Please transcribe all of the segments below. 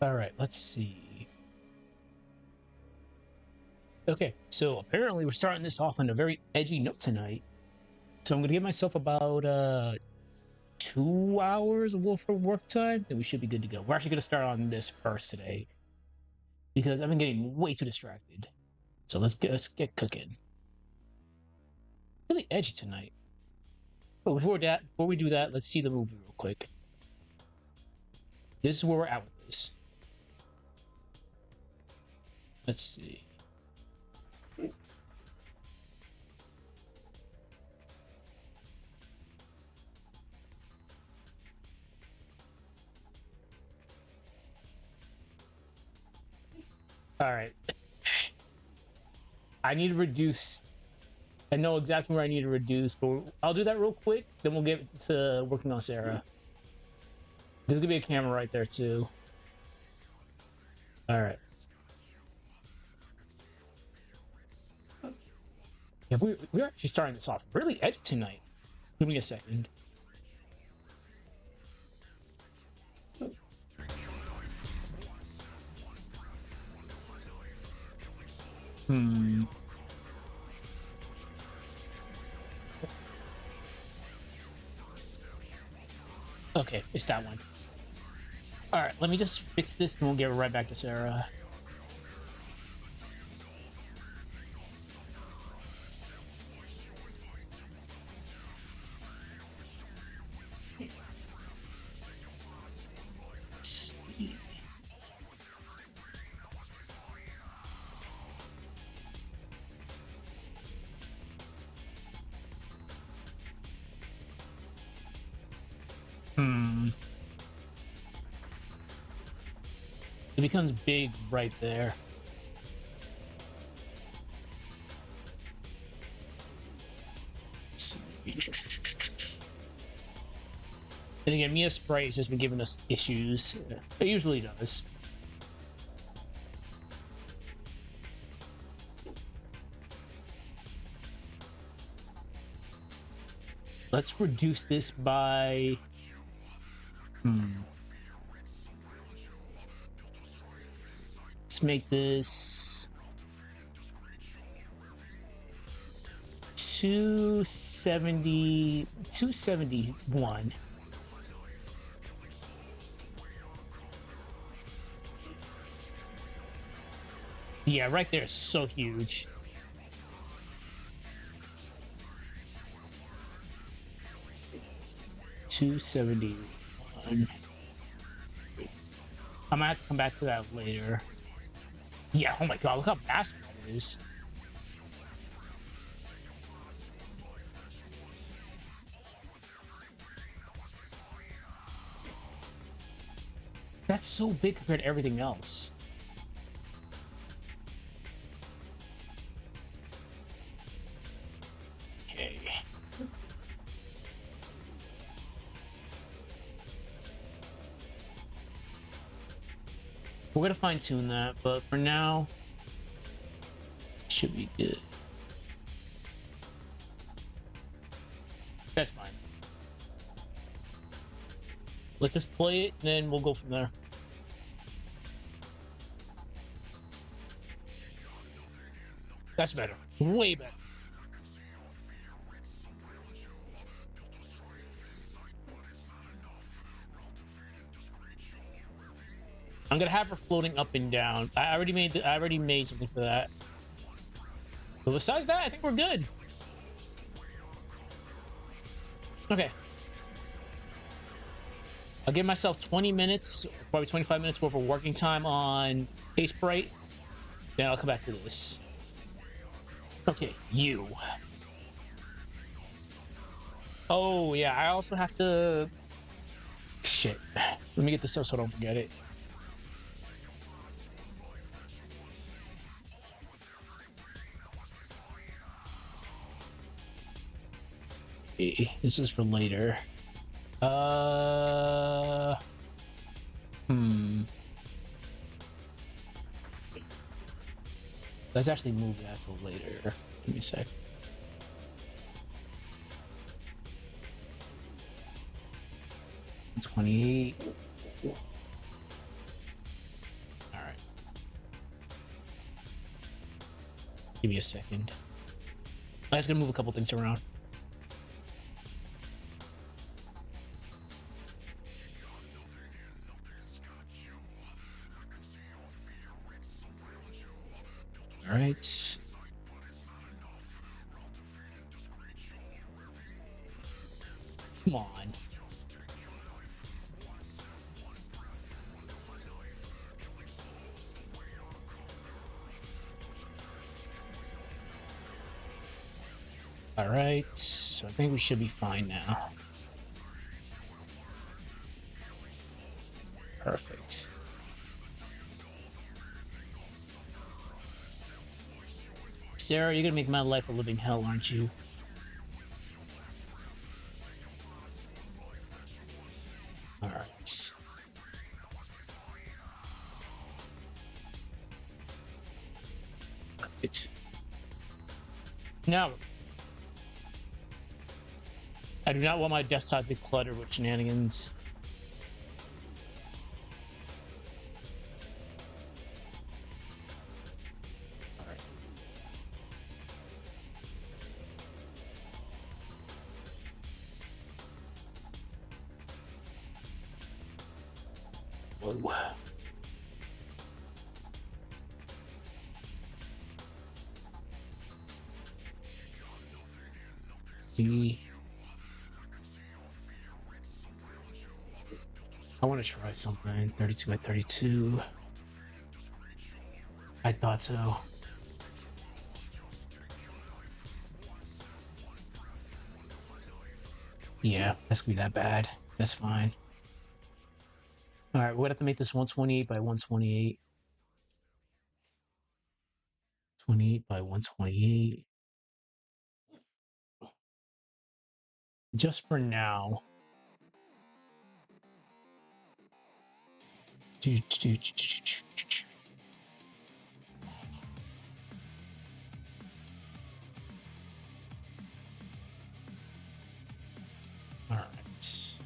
All right, let's see. Okay, so apparently we're starting this off on a very edgy note tonight. So I'm gonna give myself about 2 hours of work time, then we should be good to go. We're actually gonna start on this first today because I've been getting way too distracted. So let's get cooking. Really edgy tonight. But before we do that, let's see the movie real quick. This is where we're at with this. Let's see. All right. I need to reduce. I know exactly where I need to reduce, but I'll do that real quick. Then we'll get to working on Sarah. There's gonna be a camera right there too. All right. If we're actually starting this off really edgy tonight. Give me a second. Okay, it's that one. All right, let me just fix this and we'll get right back to Sarah. It becomes big right there. And again, Mia Sprite has just been giving us issues. It usually does. Let's reduce this by... Let's make this 271. Yeah, right there is so huge. $271. I might have to come back to that later. Yeah, oh my god, look how massive that is. That's so big compared to everything else. Okay. We're gonna fine tune that, but for now, it should be good. That's fine. Let's just play it, then we'll go from there. That's better. Way better. I'm gonna have her floating up and down. I already made something for that. But besides that, I think we're good. Okay. I'll give myself 20 minutes, probably 25 minutes worth of working time on Sprite. Then I'll come back to this. Okay, you. Oh yeah, I also have to... Shit. Let me get this up so I don't forget it. This is for later. Let's actually move that for later. Give me a sec. $28. Give me a second. I'm just gonna move a couple things around. All right. Come on. All right. So I think we should be fine now. Perfect. Sarah, you're gonna make my life a living hell, aren't you? All right. Perfect. Now, I do not want my desktop to be cluttered with shenanigans. All right. Whoa. I want to try something. 32 by 32. I thought so. Yeah, that's gonna be that bad. That's fine. All right, we're gonna have to make this 128 by 128. 28 by 128. Just for now. All right.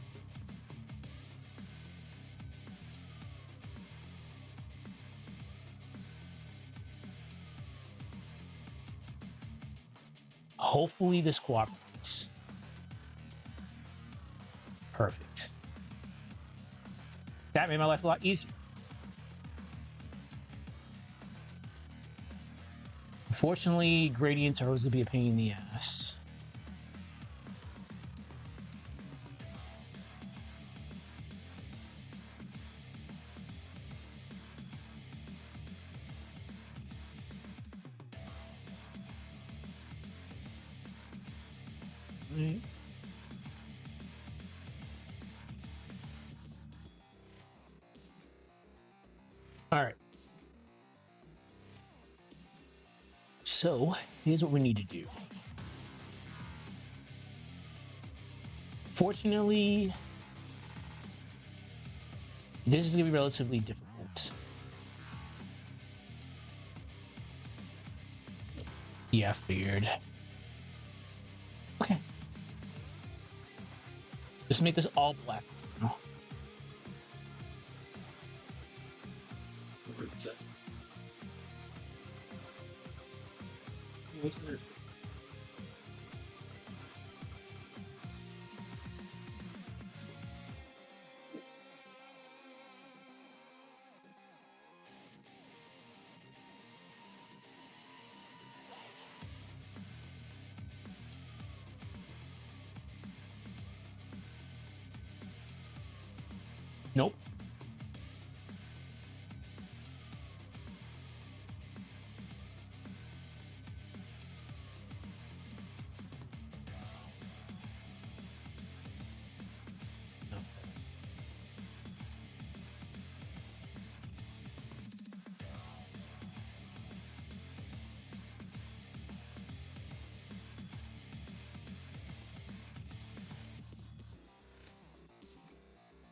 Hopefully this cooperates. Perfect. That made my life a lot easier. Unfortunately, gradients are always gonna be a pain in the ass. Right. All right. So here's what we need to do. Fortunately, this is gonna be relatively difficult. Yeah, I figured. Okay. Let's make this all black. Oh. Nope.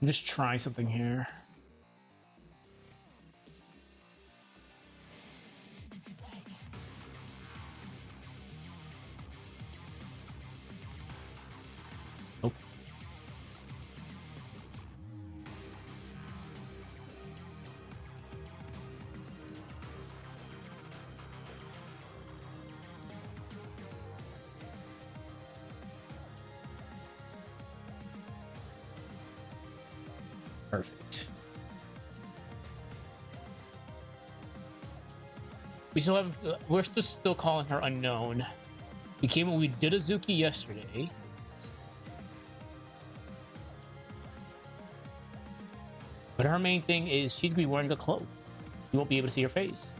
I'm just trying something here. Nope. Perfect. We still have. We're still calling her unknown. We did a Zuki yesterday. But her main thing is she's gonna be wearing a cloak. You won't be able to see her face.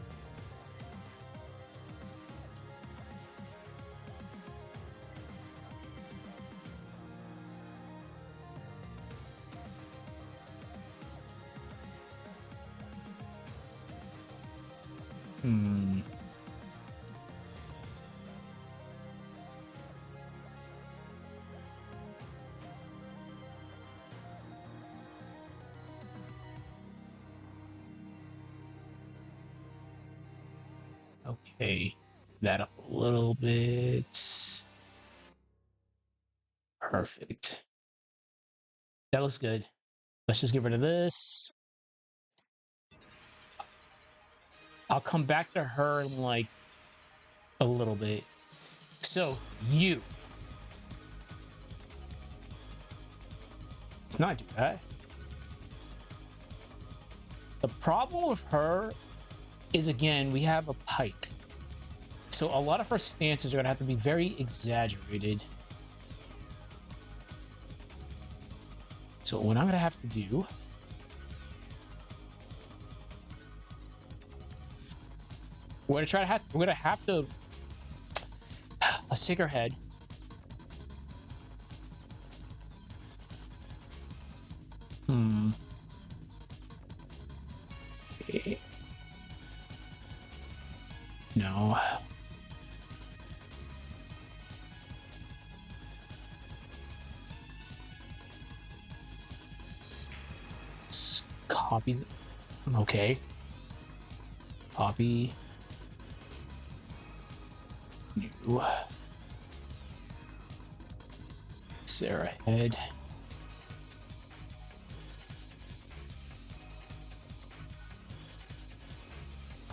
Okay, that up a little bit. Perfect. That looks good. Let's just get rid of this. I'll come back to her in like a little bit. So, you. Let's not do that. The problem with her is, again, we have a pike. So a lot of her stances are going to have to be very exaggerated. So what I'm going to have to do... We're going to have to... Let's take her head. Okay. No. Let's copy. Okay. Copy. New. Sarah head.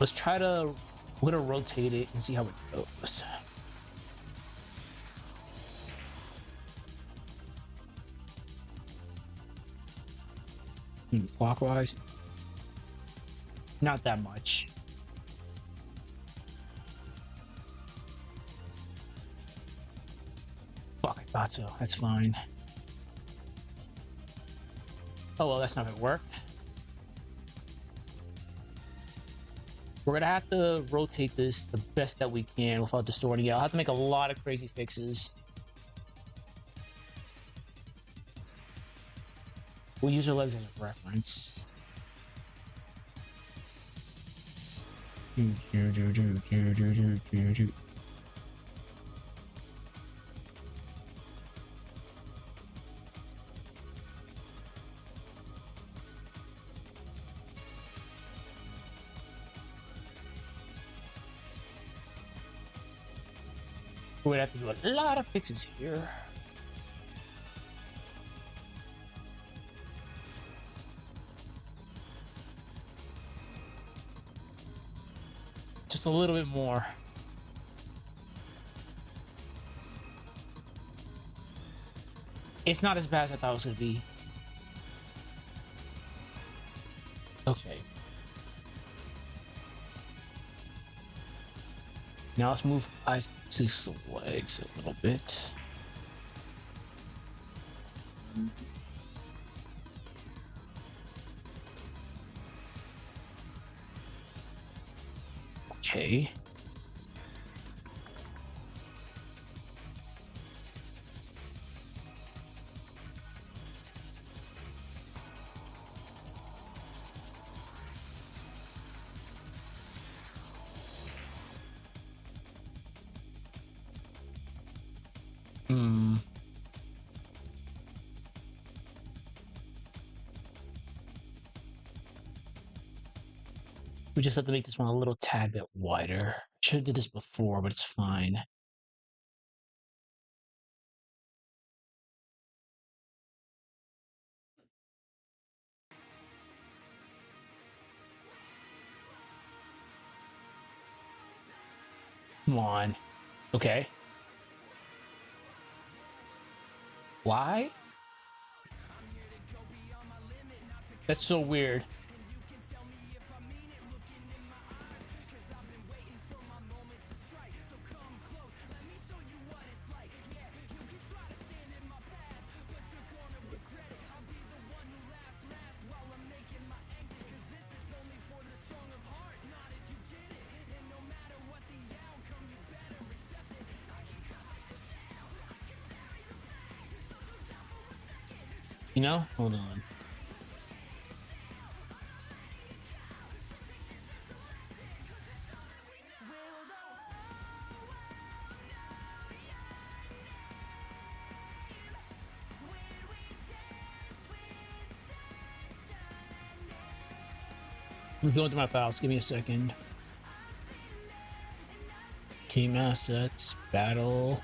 Let's try to... We're gonna rotate it and see how it goes. Clockwise. Not that much. Fuck, I thought so. That's fine. Oh well, that's not gonna work. We're gonna have to rotate this the best that we can without distorting it. I'll have to make a lot of crazy fixes. We'll use her legs as a reference. We're gonna have to do a lot of fixes here. Just a little bit more. It's not as bad as I thought it was gonna be. Okay. Now let's move eyes to the legs a little bit. Okay. We just have to make this one a little tad bit wider. Should have did this before, but it's fine. Come on. Okay. Why? That's so weird. You know? Hold on. I'm going through my files. Give me a second. Team assets, battle.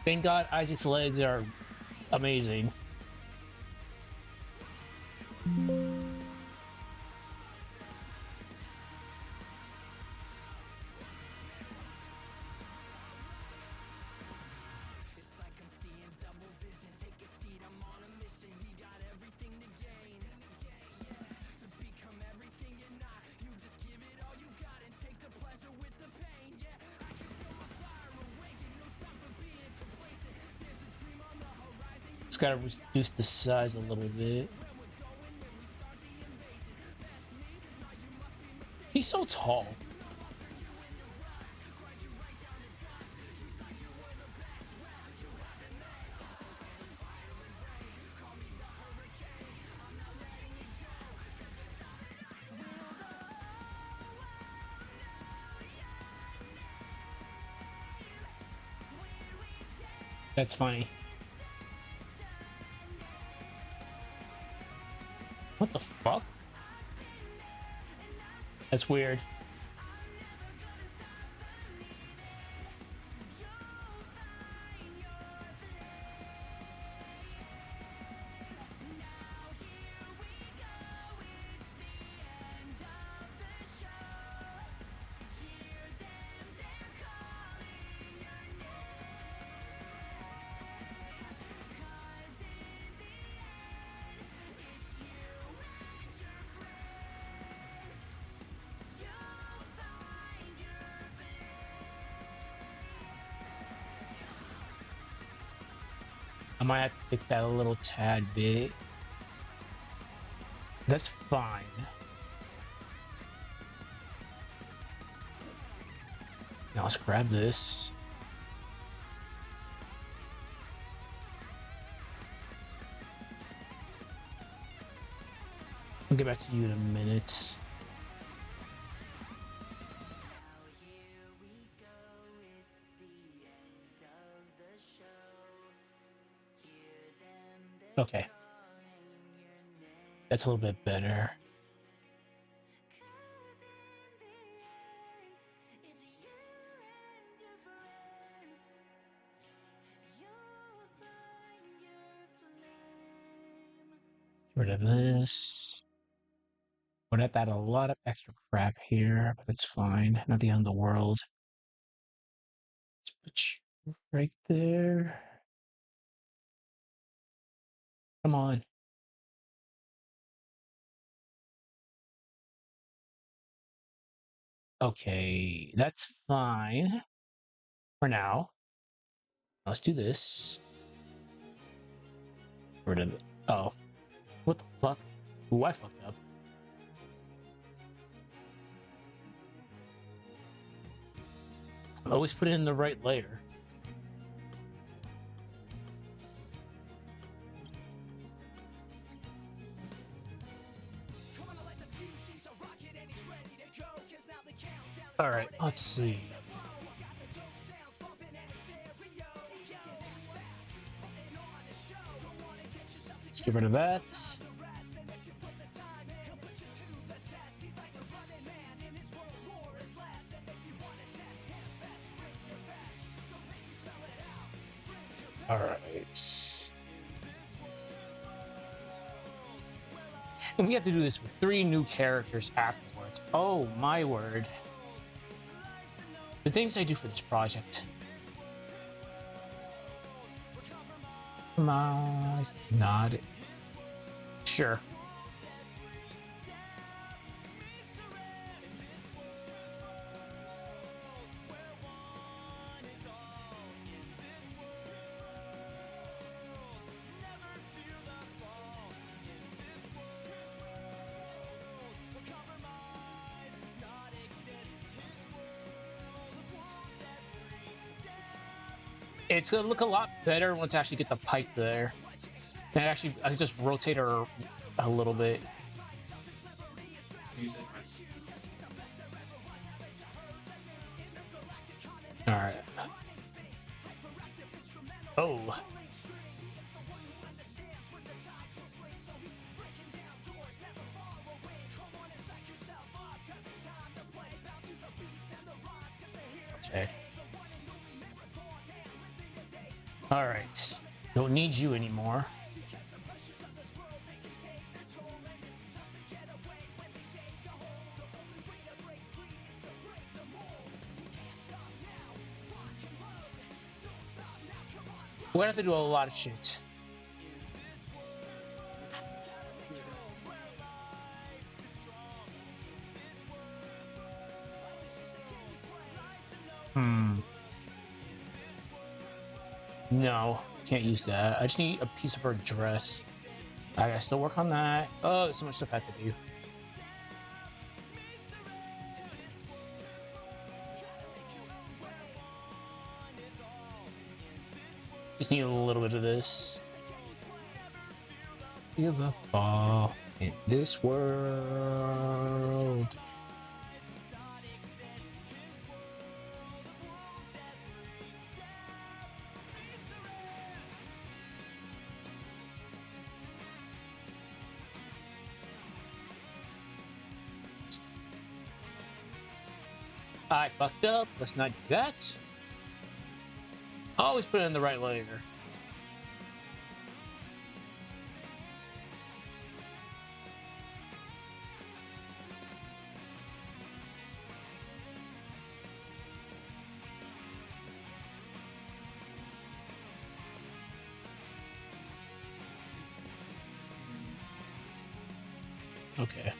Thank God Isaac's legs are amazing. Just gotta reduce the size a little bit. He's so tall. That's funny. What the fuck? That's weird. I might have to fix that a little tad bit. That's fine. Now let's grab this. I'll get back to you in a minute. Okay. That's a little bit better. Get rid of this. Would have to add a lot of extra crap here, but it's fine. Not the end of the world. Let's put you right there. Come on. Okay, that's fine for now. Let's do this. Get rid of it. Oh, what the fuck? Ooh, I fucked up. Always put it in the right layer. All right, let's see. Let's get rid of that. All right. And we have to do this with 3 new characters afterwards. Oh my word. The things I do for this project. Not sure. It's gonna look a lot better once I actually get the pipe there. And actually, I can just rotate her a little bit. All right. Oh. Okay. All right. Don't need you anymore. We're gonna have to do a lot of shit. No, can't use that. I just need a piece of her dress. I gotta still work on that. Oh, there's so much stuff I have to do. Just need a little bit of this. Feel the fall in this world. I fucked up. Let's not do that. Always put it in the right layer. Okay.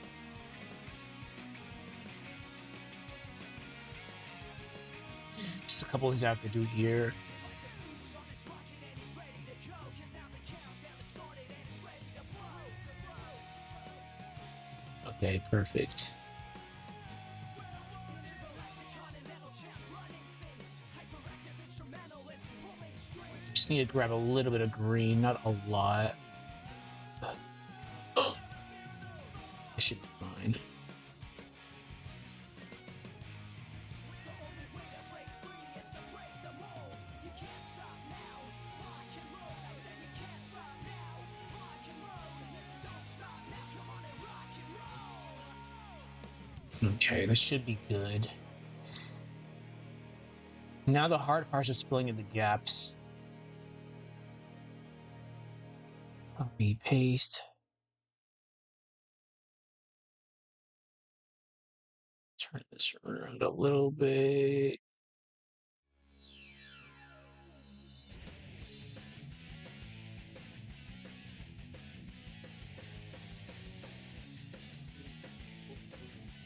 Just a couple of things I have to do here. Okay, perfect. Just need to grab a little bit of green, not a lot. It should be fine. Okay, this should be good. Now the hard part is just filling in the gaps. Copy, paste. Turn this around a little bit.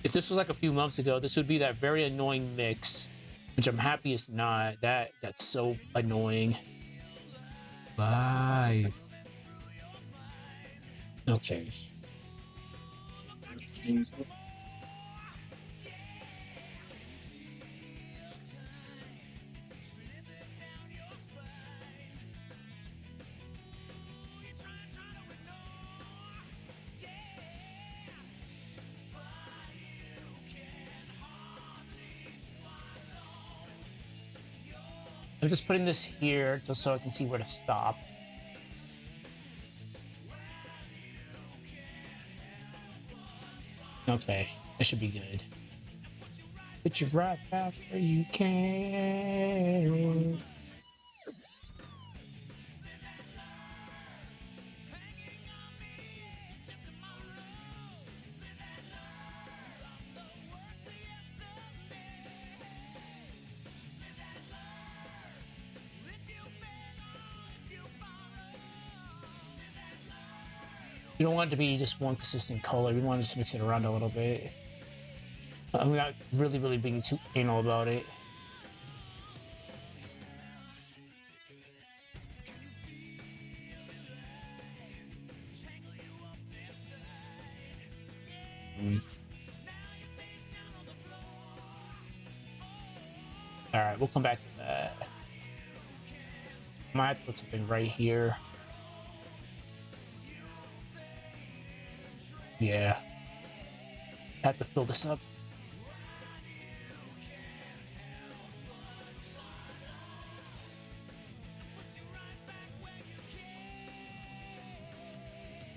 If this was like a few months ago, this would be that very annoying mix, which I'm happy it's not. That's so annoying. Bye. Okay. I'm just putting this here just so I can see where to stop. Okay, that should be good. Put you right back where you can. You don't want it to be just one consistent color. You want to just mix it around a little bit. I'm not really being too anal about it. All right, we'll come back to that. I might have to put something right here. Yeah. I have to fill this up.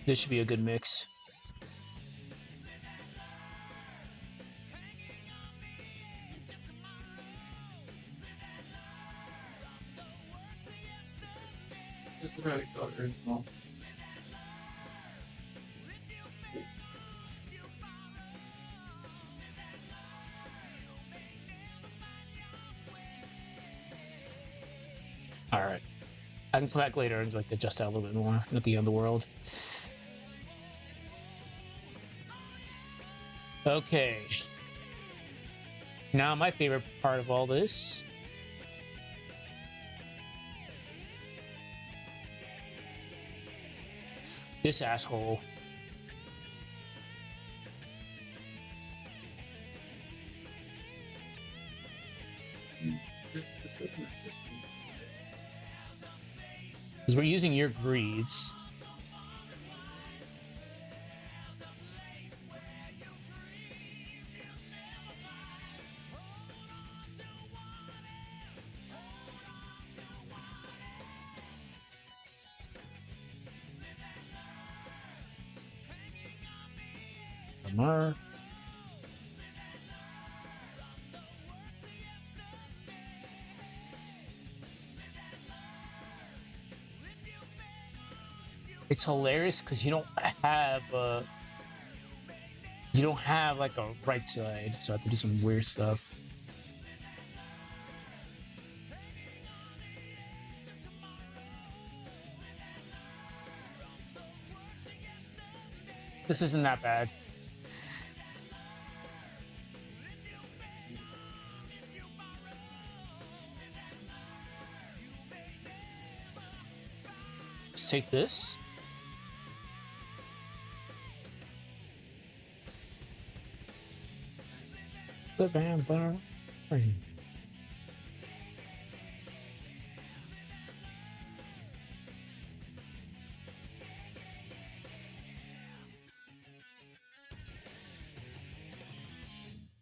This should be a good mix. Just the right color. No. All right. I can come back later and like adjust that a little bit more at the end of the world. Okay. Now my favorite part of all this. This asshole. Because we're using your greaves. More. It's hilarious because you don't have like a right side, so I have to do some weird stuff. This isn't that bad. Let's take this. The vampire.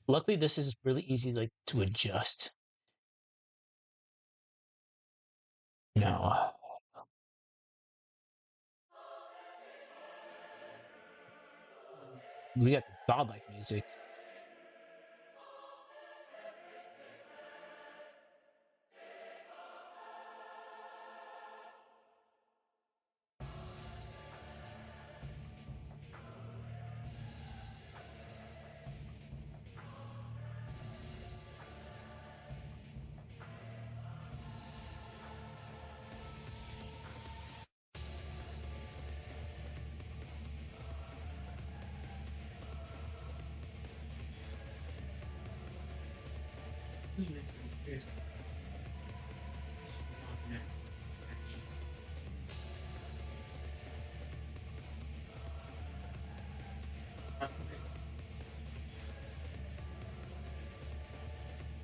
Luckily, this is really easy, like to adjust. No. We got the godlike music.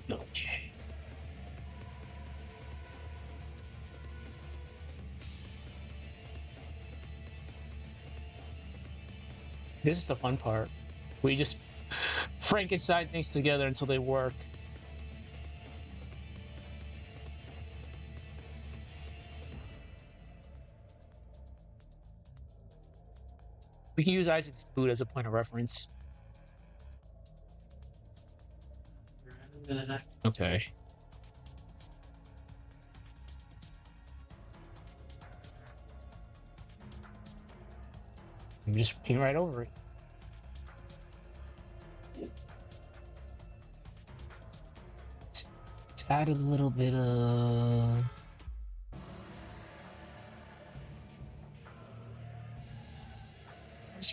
Okay. This is the fun part. We just Frankenstein things together until they work. We can use Isaac's boot as a point of reference. Okay. I'm just paint right over it. Let's add a little bit of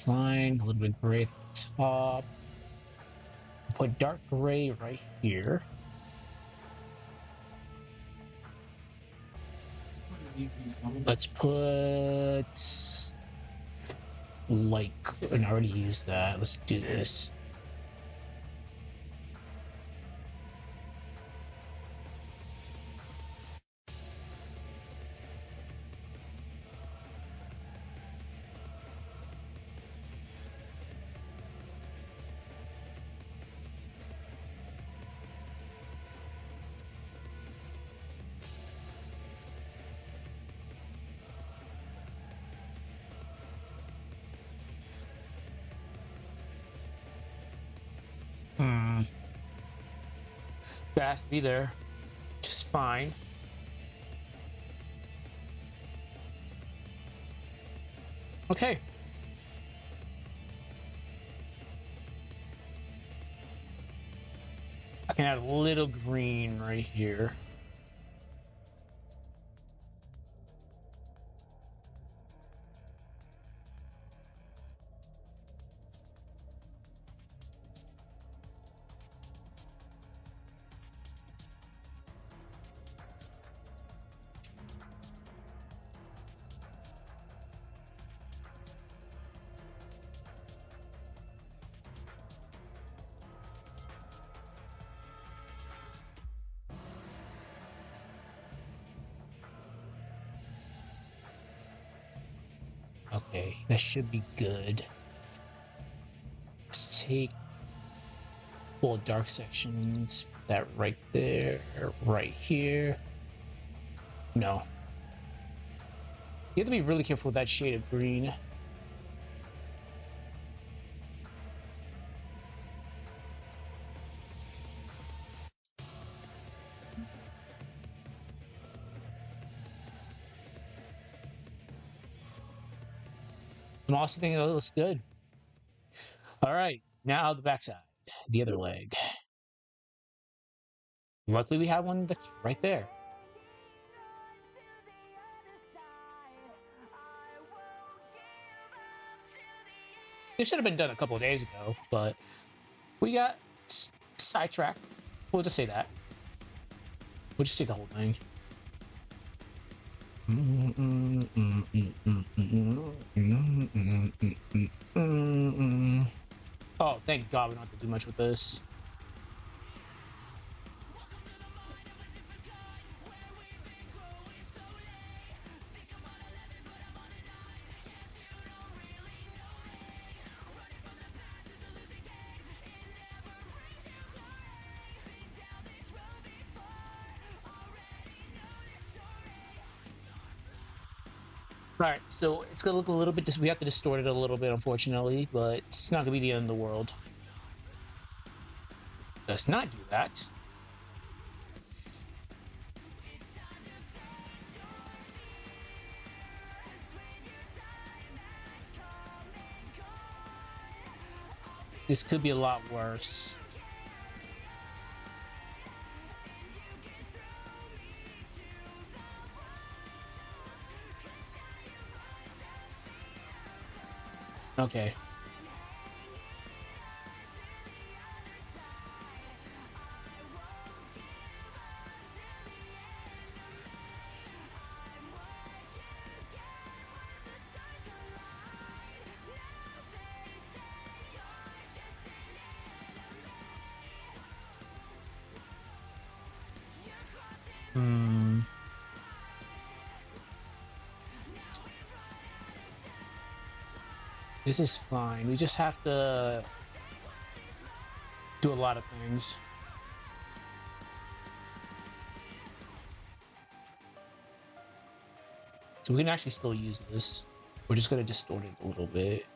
fine. A little bit gray at the top. Put dark gray right here. Let's put light. And I already used that. Let's do this. That has to be there. Just fine. Okay. I can add a little green right here. Okay, that should be good. Let's take full dark sections. That right there, right here. No. You have to be really careful with that shade of green. I'm also thinking it looks good. All right, now the backside, the other leg. Luckily, we have one that's right there. It should have been done a couple of days ago, but we got sidetracked. We'll just say that. We'll just say the whole thing. Oh, thank God we don't have to do much with this. Alright, so it's gonna look a little bit, we have to distort it a little bit, unfortunately, but it's not gonna be the end of the world. Let's not do that. This could be a lot worse. Okay. This is fine. We just have to do a lot of things. So we can actually still use this. We're just gonna distort it a little bit.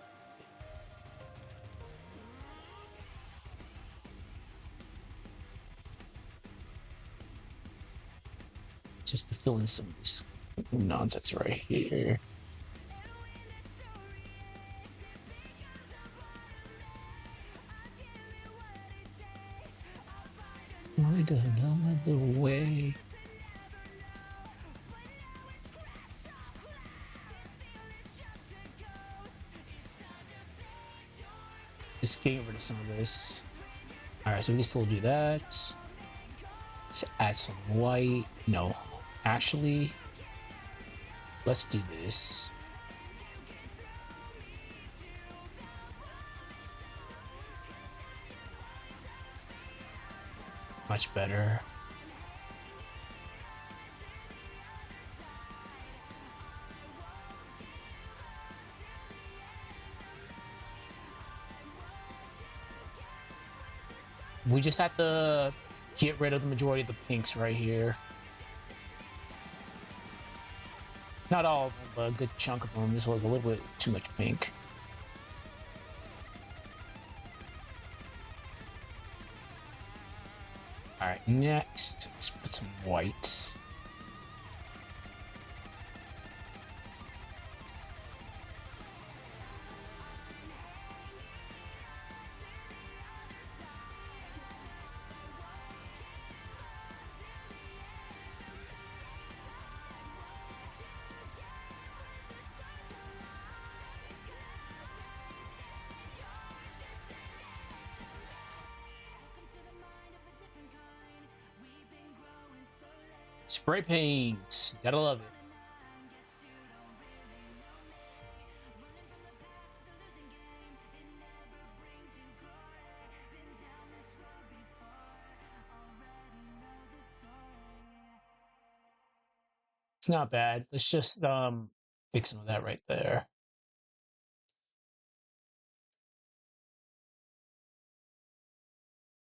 Just to fill in some of this nonsense right here. Find another way. Just getting rid of some of this. Alright, so we can still do that. Let's add some white. No, actually, let's do this. Much better. We just have to get rid of the majority of the pinks right here. Not all of them, but a good chunk of them. This is like a little bit too much pink. Alright, next, let's put some whites. Spray paint, gotta love it. It's not bad. Let's just fix some of that right there.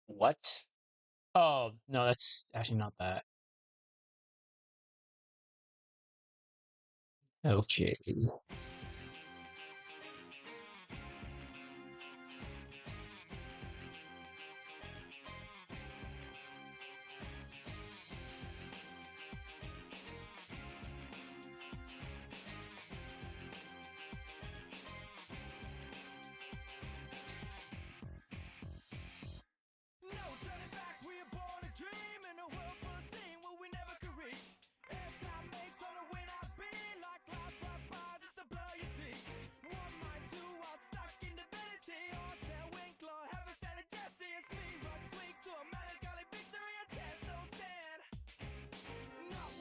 What? Oh, no, that's actually not that. Okay.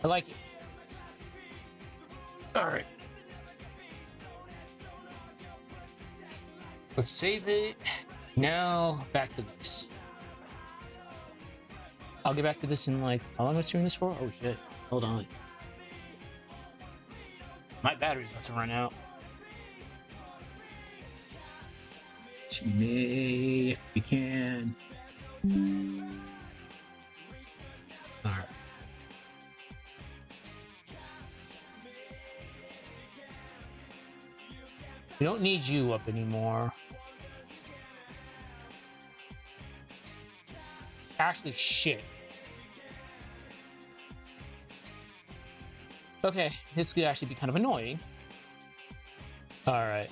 I like it. All right. Let's save it. Now back to this. I'll get back to this in like, how long was I doing this for? Oh shit. Hold on. My battery's about to run out. If we can. All right. We don't need you up anymore. Actually, shit. Okay, this could actually be kind of annoying. All right.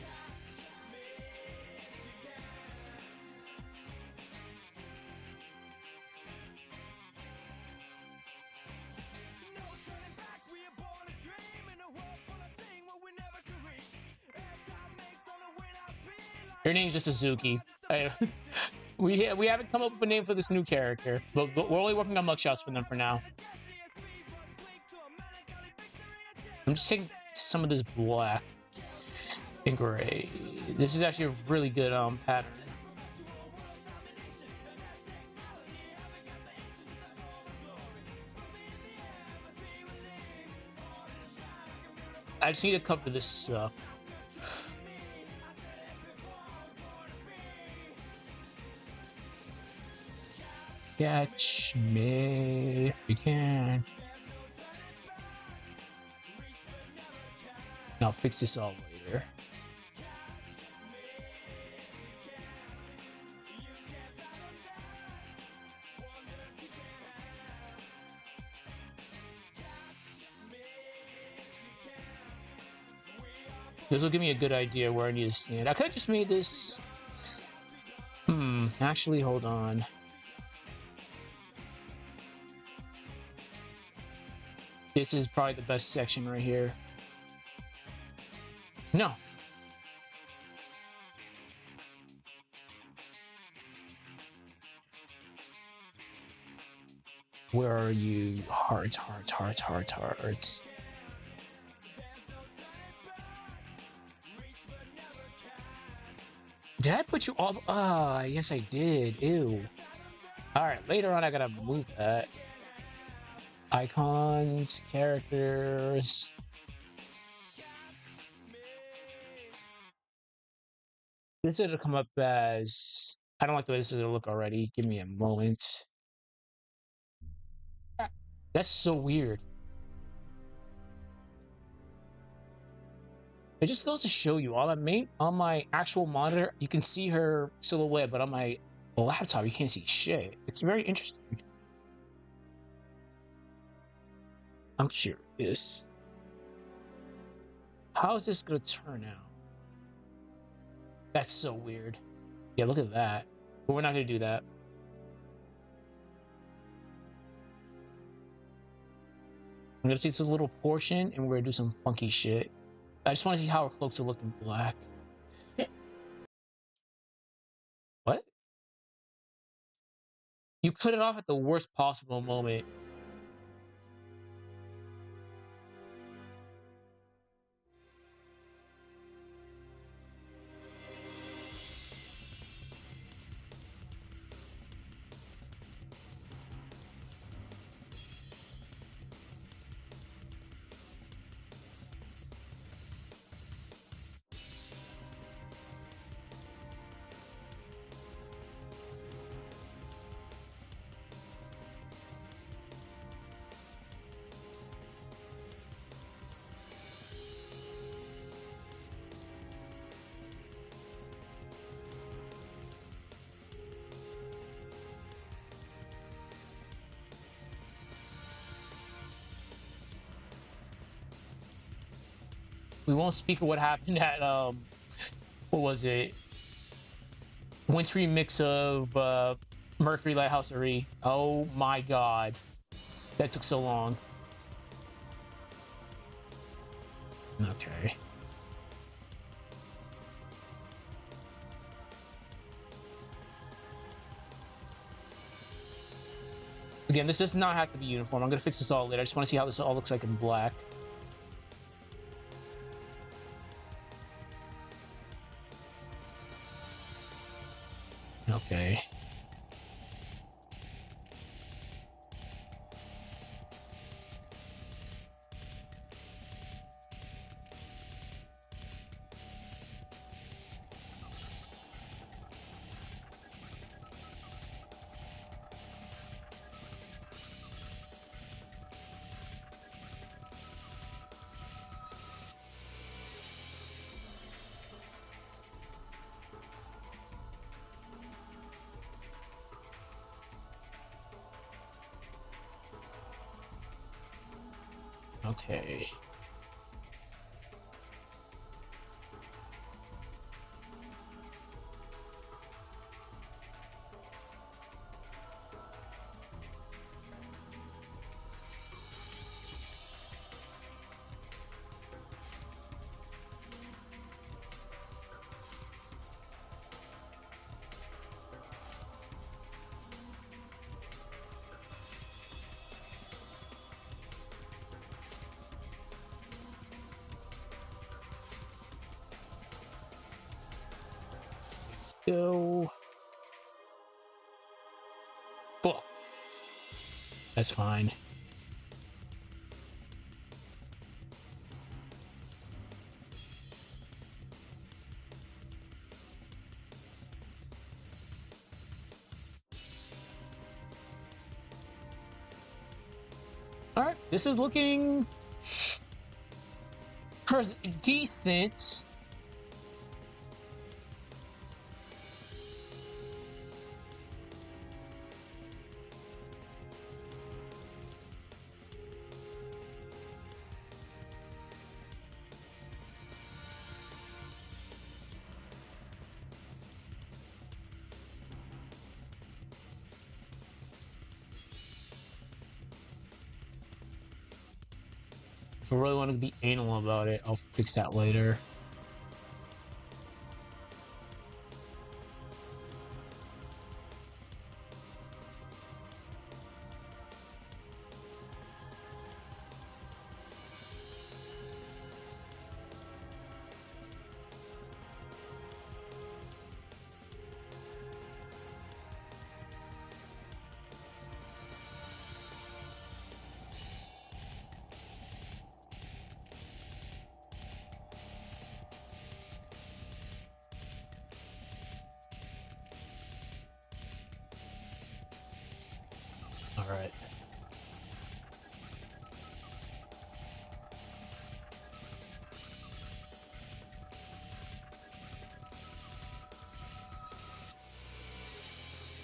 Your name's just Azuki. We haven't come up with a name for this new character, but we're only working on mugshots for them for now. I'm just taking some of this black and gray. This is actually a really good pattern. I just need to cover this up. Catch me if you can. I'll fix this all later. This will give me a good idea where I need to stand. I could have just made this. Actually, hold on. This is probably the best section right here. No. Where are you? Hearts, hearts, hearts, hearts, hearts. Did I put you all? Ah, yes, I did. Ew. All right, later on, I gotta move that. Icons, characters. This is gonna come up as. I don't like the way this is gonna look already. Give me a moment. That's so weird. It just goes to show you on my actual monitor, you can see her silhouette, but on my laptop, you can't see shit. It's very interesting. I'm curious. How is this gonna turn out? That's so weird. Yeah, look at that. But we're not gonna do that. I'm gonna take this little portion and we're gonna do some funky shit. I just want to see how our cloaks will look in black. What? You cut it off at the worst possible moment. We won't speak of what happened at what was it? Wintry mix of Mercury Lighthousery. Oh my god. That took so long. Okay. Again, this does not have to be uniform. I'm gonna fix this all later. I just want to see how this all looks like in black. Okay. Okay. Go. Cool. That's fine. All right, this is looking decent. If I really want to be anal about it, I'll fix that later. All right.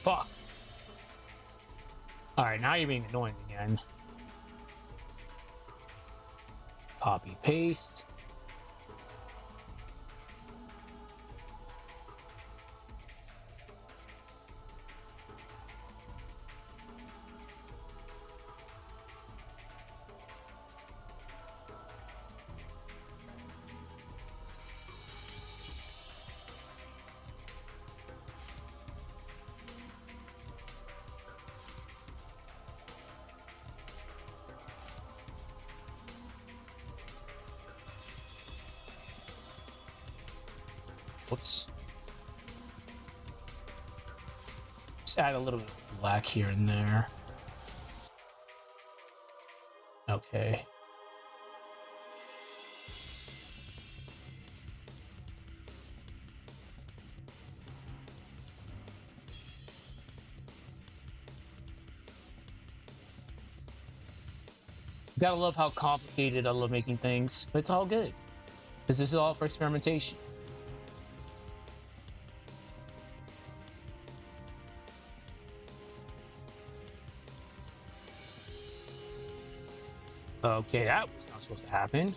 Fuck. All right, now you're being annoying again. Copy, paste. Whoops. Just add a little bit of black here and there. Okay. Gotta love how complicated I love making things, but it's all good. Because this is all for experimentation. Okay, that was not supposed to happen.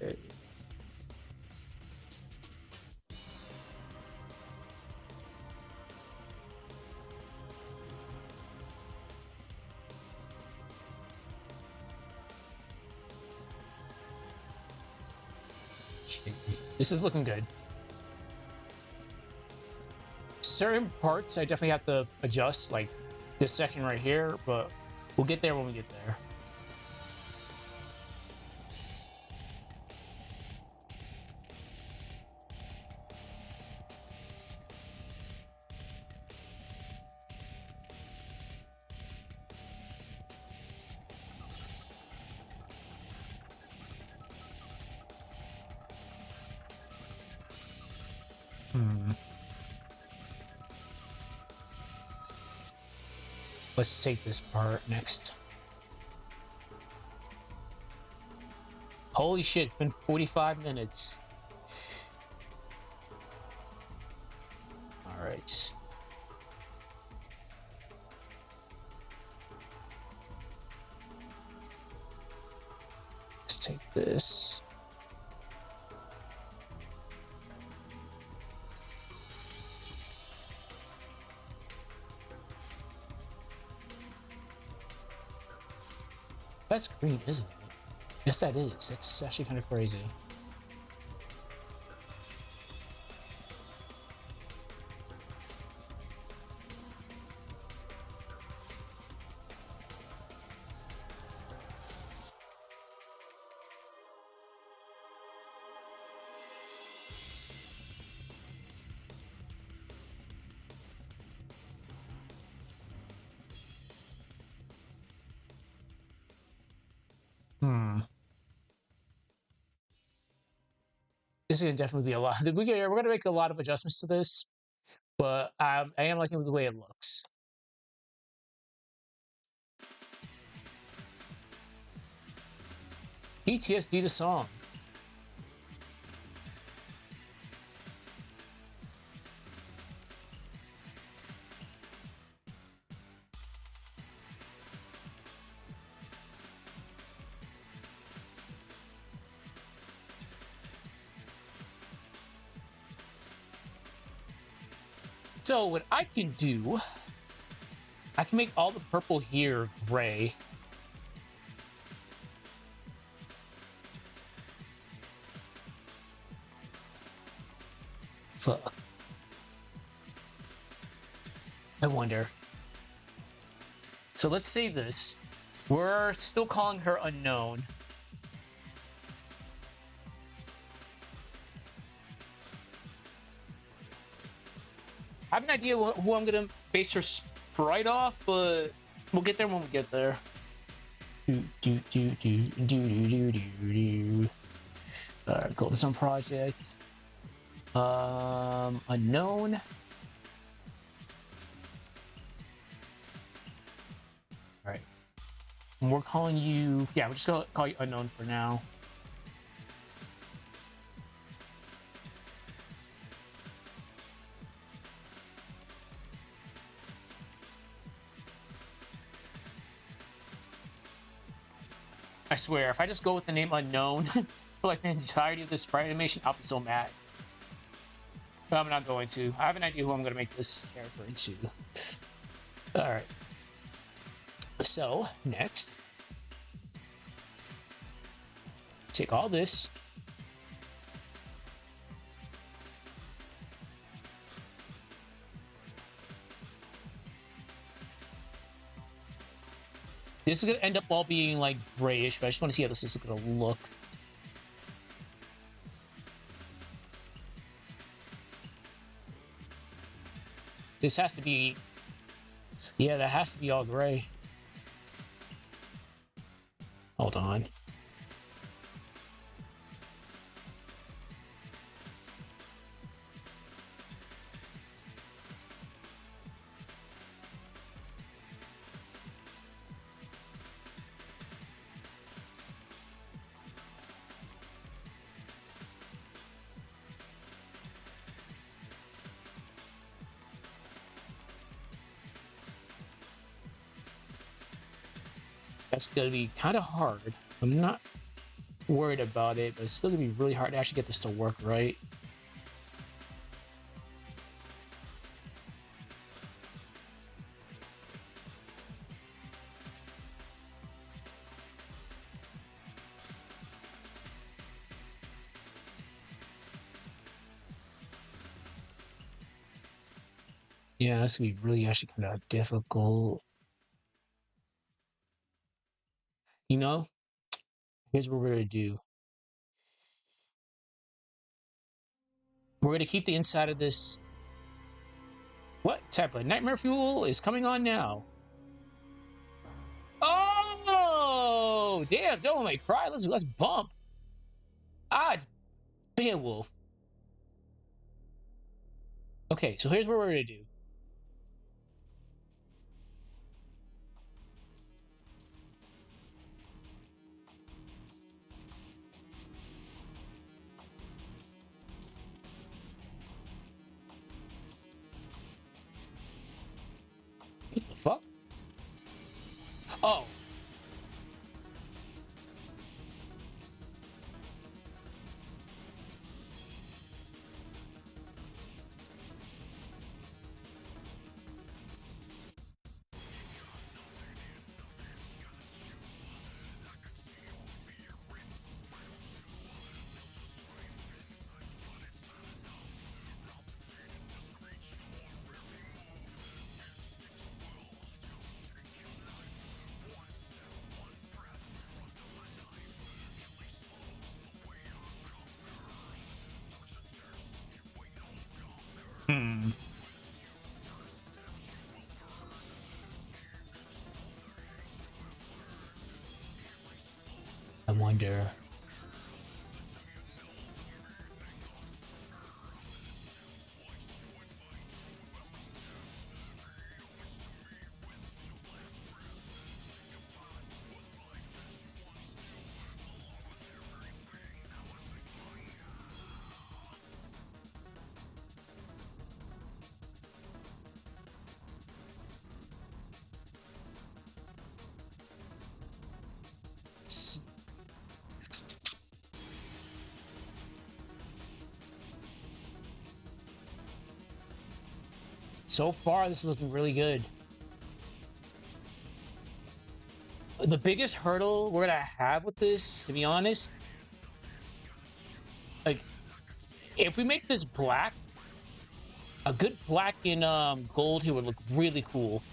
Okay. This is looking good. Certain parts I definitely have to adjust, like this section right here, but we'll get there when we get there. Let's take this part next. Holy shit, it's been 45 minutes. All right. Let's take this. That's green, isn't it? Yes, that is. That's actually kind of crazy. This is gonna definitely be a lot. We're gonna make a lot of adjustments to this, but I am liking the way it looks. PTSD the song. So what I can do, I can make all the purple here gray. Fuck. I wonder. So let's save this. We're still calling her unknown. I have an idea who I'm gonna base her sprite off, but we'll get there when we get there. Alright, cool. This on project. Unknown. Alright. And we're calling you. Yeah, we're just gonna call you unknown for now. I swear, if I just go with the name unknown for like the entirety of this sprite animation, I'll be so mad. But I'm not going to. I have an idea who I'm going to make this character into. Alright. So, next. Take all this. This is going to end up all being like grayish, but I just want to see how this is going to look. This has to be... Yeah, that has to be all gray. Hold on. That's going to be kind of hard. I'm not worried about it, but it's still going to be really hard to actually get this to work right. Yeah, that's going to be really actually kind of difficult. You know, here's what we're going to do. We're going to keep the inside of this. What type of nightmare fuel is coming on now? Oh, damn, don't make me cry. Let's bump. Ah, it's Beowulf. Okay, so here's what we're going to do. What the fuck? Oh. Hmm. I wonder. So far, this is looking really good. The biggest hurdle we're gonna have with this, to be honest, like, if we make this black, a good black and gold here would look really cool.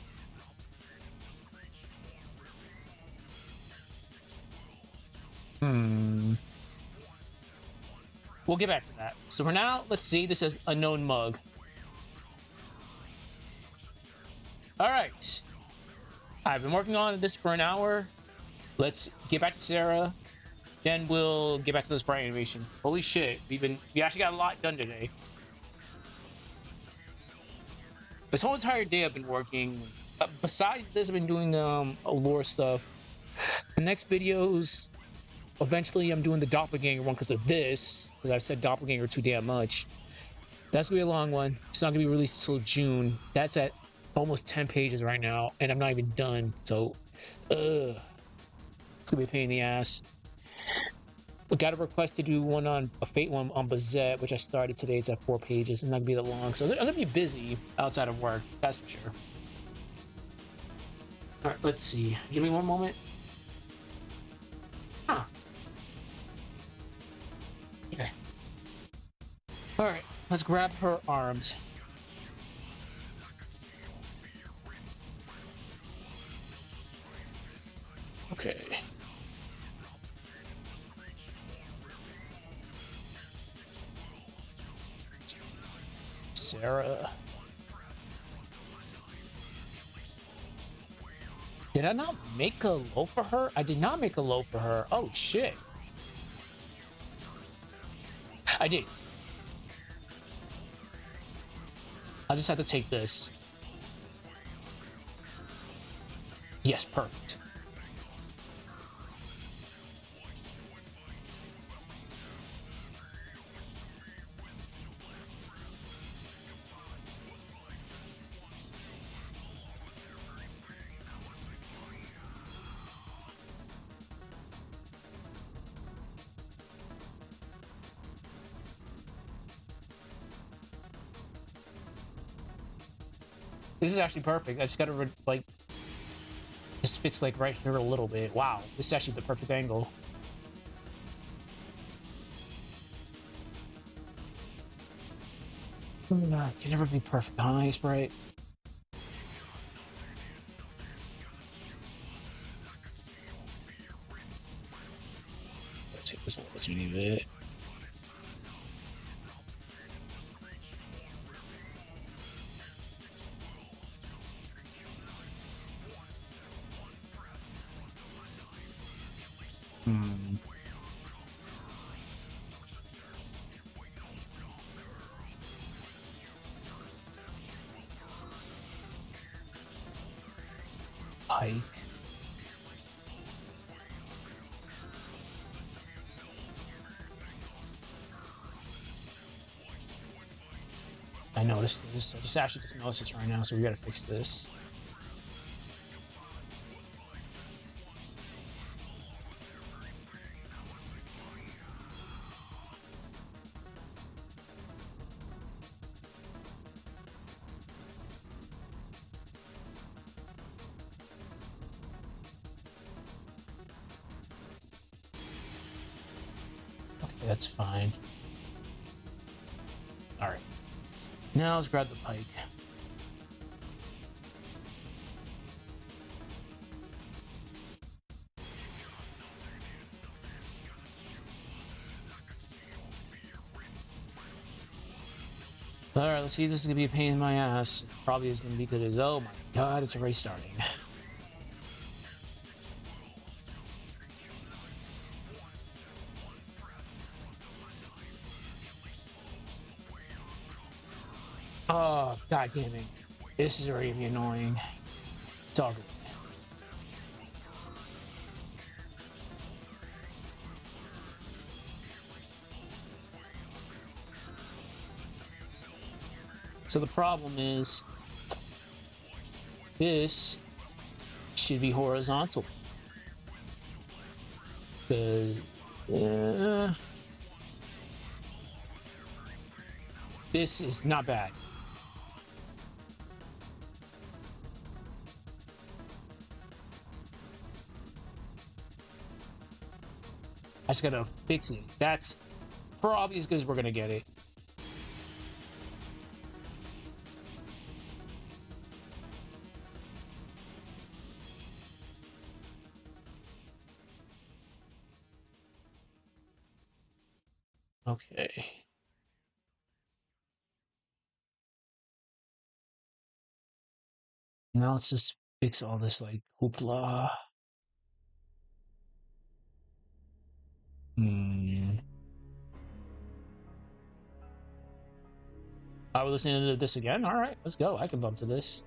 We'll get back to that. So for now, let's see. This says unknown mug. I've been working on this for an hour. Let's get back to Sarah. Then we'll get back to the Sprite animation. Holy shit, we actually got a lot done today. This whole entire day I've been working. Besides this, I've been doing lore stuff. The next videos, eventually I'm doing the doppelganger one because of this. Because I've said doppelganger too damn much. That's gonna be a long one. It's not gonna be released until June. That's at almost 10 pages right now, and I'm not even done. So, it's gonna be a pain in the ass. We got a request to do one on a Fate one on Bazette, which I started today. It's at 4 pages. It's not gonna be that long, so I'm gonna be busy outside of work. That's for sure. All right, let's see. Give me one moment. Huh. Okay. All right, let's grab her arms. Okay. Sarah. Did I not make a low for her? I did not make a low for her. Oh, shit. I did. I'll just have to take this. Yes, perfect. This is actually perfect. I just gotta like just fix like right here a little bit. Wow, this is actually the perfect angle. Can never be perfect, huh, Sprite? Take this a little teeny bit. Pike. I noticed this. I just actually just noticed this right now, so we gotta fix this. Okay, that's fine. All right. Now let's grab the pike. All right, let's see if this is gonna be a pain in my ass. Probably is gonna be good as, oh my god, it's already starting. Oh, god damn it. This is already gonna be annoying. It's all good. So the problem is, this should be horizontal. This is not bad. I just gotta fix it. That's probably as good as we're gonna get it. Okay. Now let's just fix all this like hoopla. Are we listening to this again? All right, let's go. I can bump to this.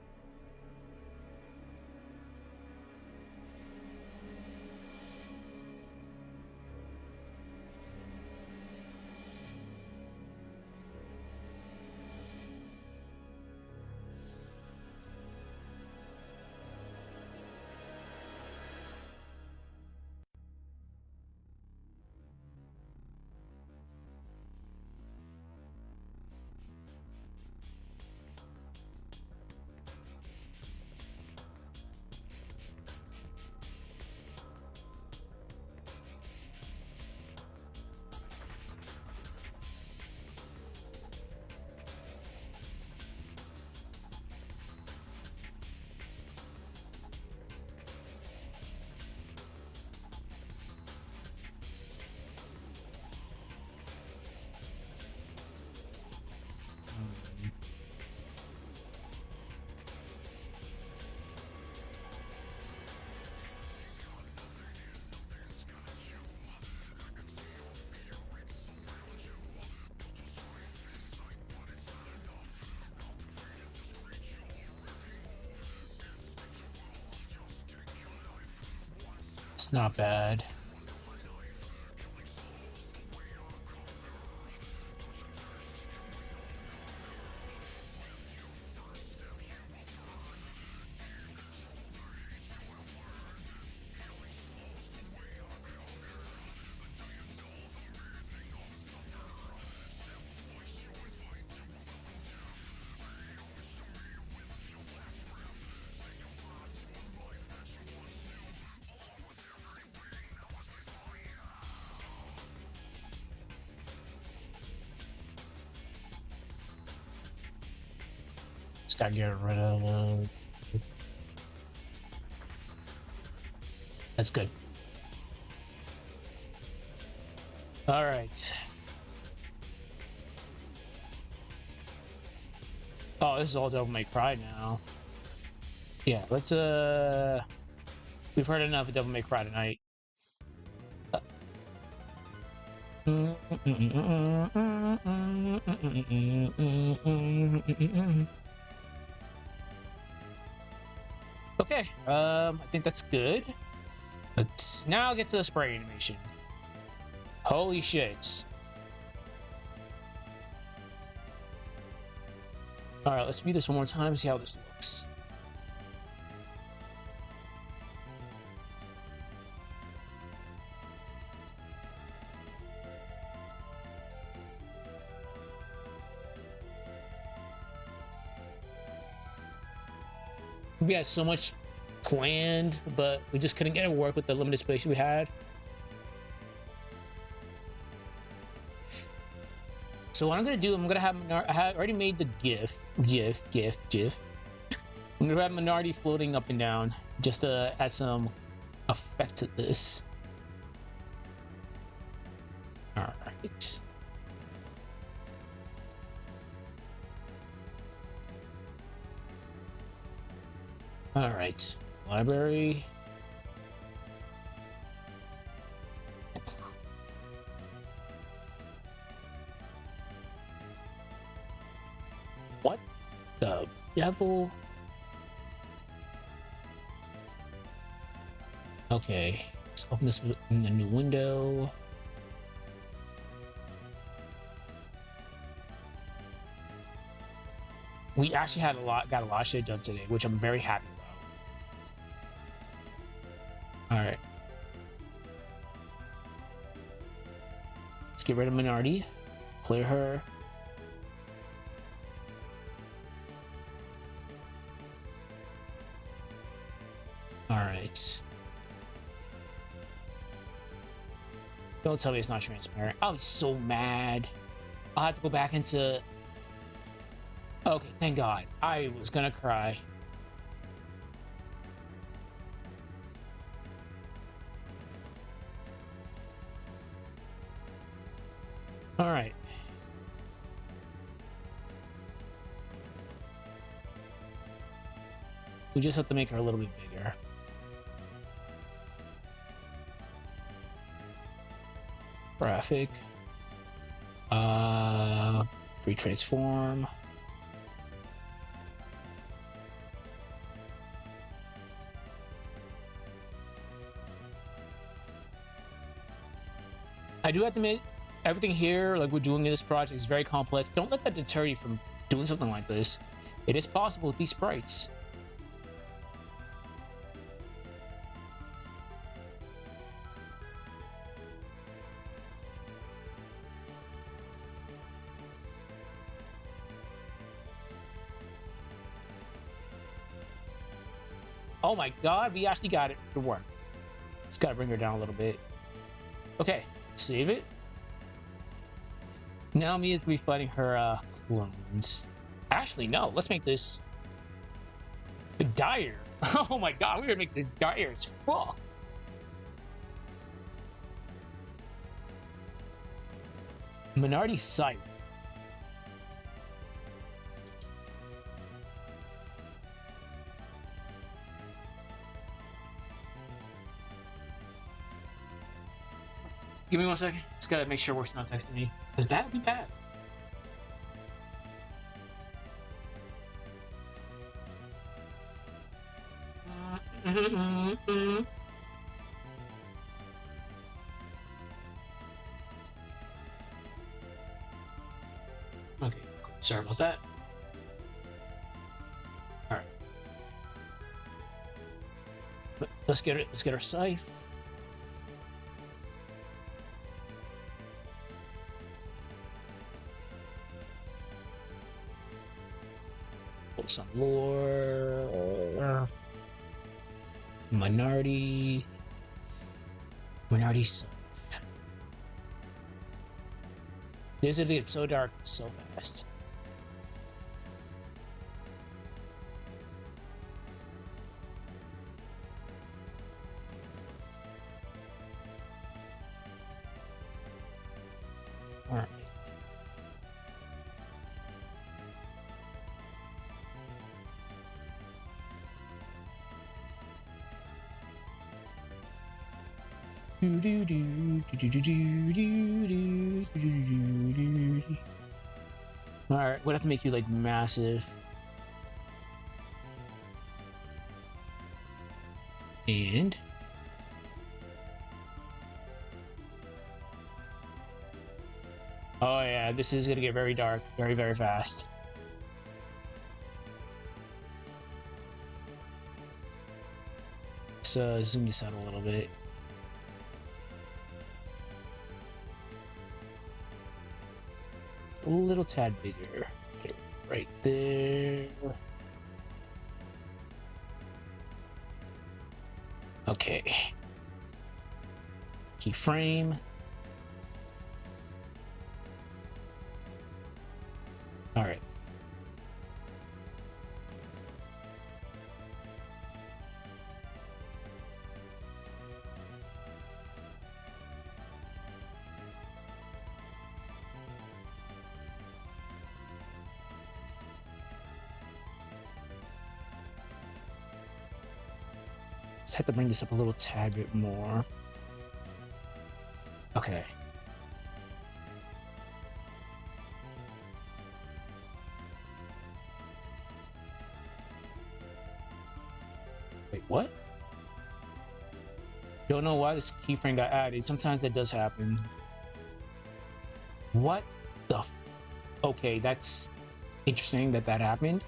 It's not bad. Just gotta get rid of. That's good. All right. Oh, this is all Devil May Cry now. Yeah, let's we've heard enough of Devil May Cry tonight. Okay, I think that's good. Let's now get to the spray animation. Holy shit. Alright, let's view this one more time, see how this looks. We had so much planned, but we just couldn't get it to work with the limited space we had. So what I'm gonna do, I'm gonna have I have already made the GIF. I'm gonna have Minority floating up and down just to add some effect to this. All right. All right. Library. What the devil? Okay, let's open this in the new window. We actually got a lot of shit done today, which I'm very happy about. All right. Let's get rid of Minority. Clear her. All right. Don't tell me it's not transparent. I'm so mad. I'll have to go back into... Okay, thank God. I was gonna cry. All right. We just have to make her a little bit bigger. Graphic. Free transform. I do have to make everything here, like we're doing in this project, is very complex. Don't let that deter you from doing something like this. It is possible with these sprites. Oh my god, we actually got it to work. Just gotta bring her down a little bit. Okay, save it. Now Mia's gonna be fighting her clones. Actually, no, let's make this dire. Oh my god, we're gonna make this dire as fuck. Minardi sight. Give me 1 second. Just gotta make sure Work's not texting me. Because that would be bad. Okay, cool. Sorry about that. Alright. Let's get it. Let's get our scythe. Some lore. Minority self. This is get so dark so fast. All right. Alright, we'd have to make you like massive. And oh yeah, this is gonna get very dark, very, very fast. So zoom this out a little bit. A little tad bigger. Right there. Okay. Keyframe. All right. Just have to bring this up a little tad bit more. Okay. Wait, what? Don't know why this keyframe got added. Sometimes that does happen. What the f— okay, that's interesting that that happened.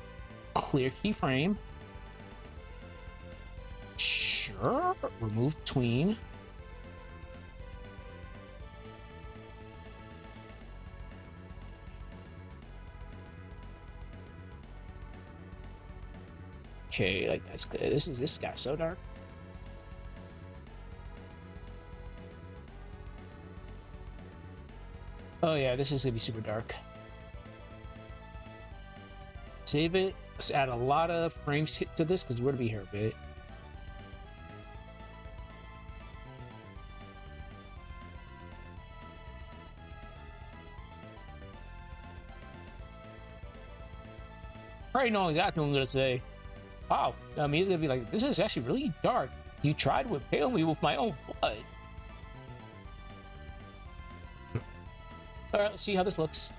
Clear keyframe. Sure. Remove tween. Okay, like that's good. This got so dark. Oh yeah, this is gonna be super dark. Save it. Let's add a lot of frames to this because we're gonna be here a bit. I already know exactly what I'm gonna say. Wow, I mean, he's gonna be like, this is actually really dark. You tried to impale me with my own blood. All right, let's see how this looks.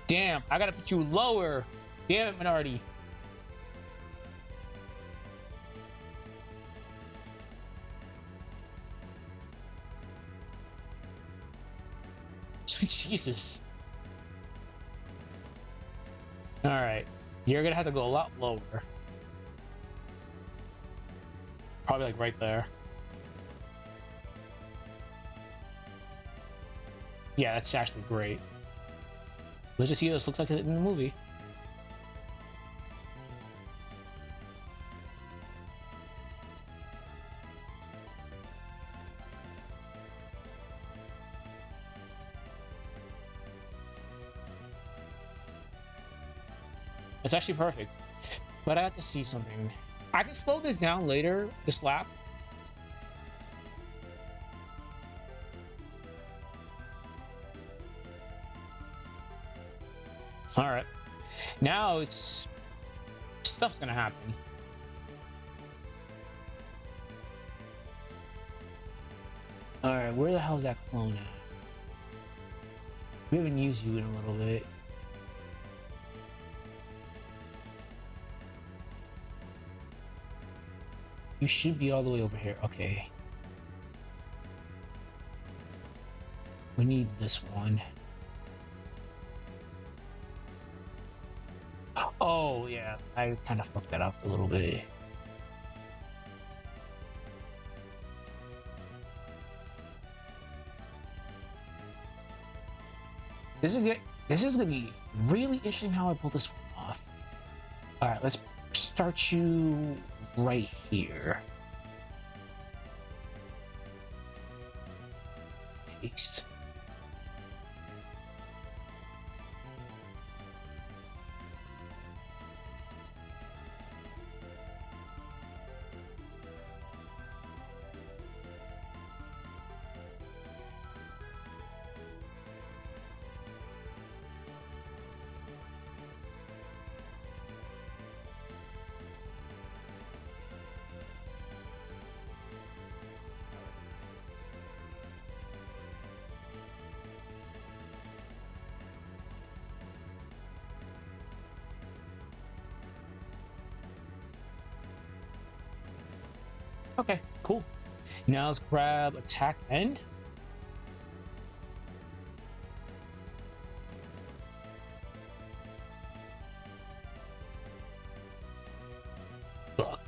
Damn, I gotta put you lower. Damn it, Minority. Jesus. All right, you're gonna have to go a lot lower. Probably like right there. Yeah, that's actually great. Let's just see what this looks like in the movie. It's actually perfect. But I have to see something. I can slow this down later, this lap. All right. Now it's... stuff's gonna happen. All right, where the hell's that clone at? We haven't used you in a little bit. You should be all the way over here. Okay. We need this one. Oh, yeah. I kind of fucked that up a little bit. This is gonna be really interesting how I pull this one off. All right, let's start you right here. Paste. Okay, cool. Now let's grab attack end. Ugh. All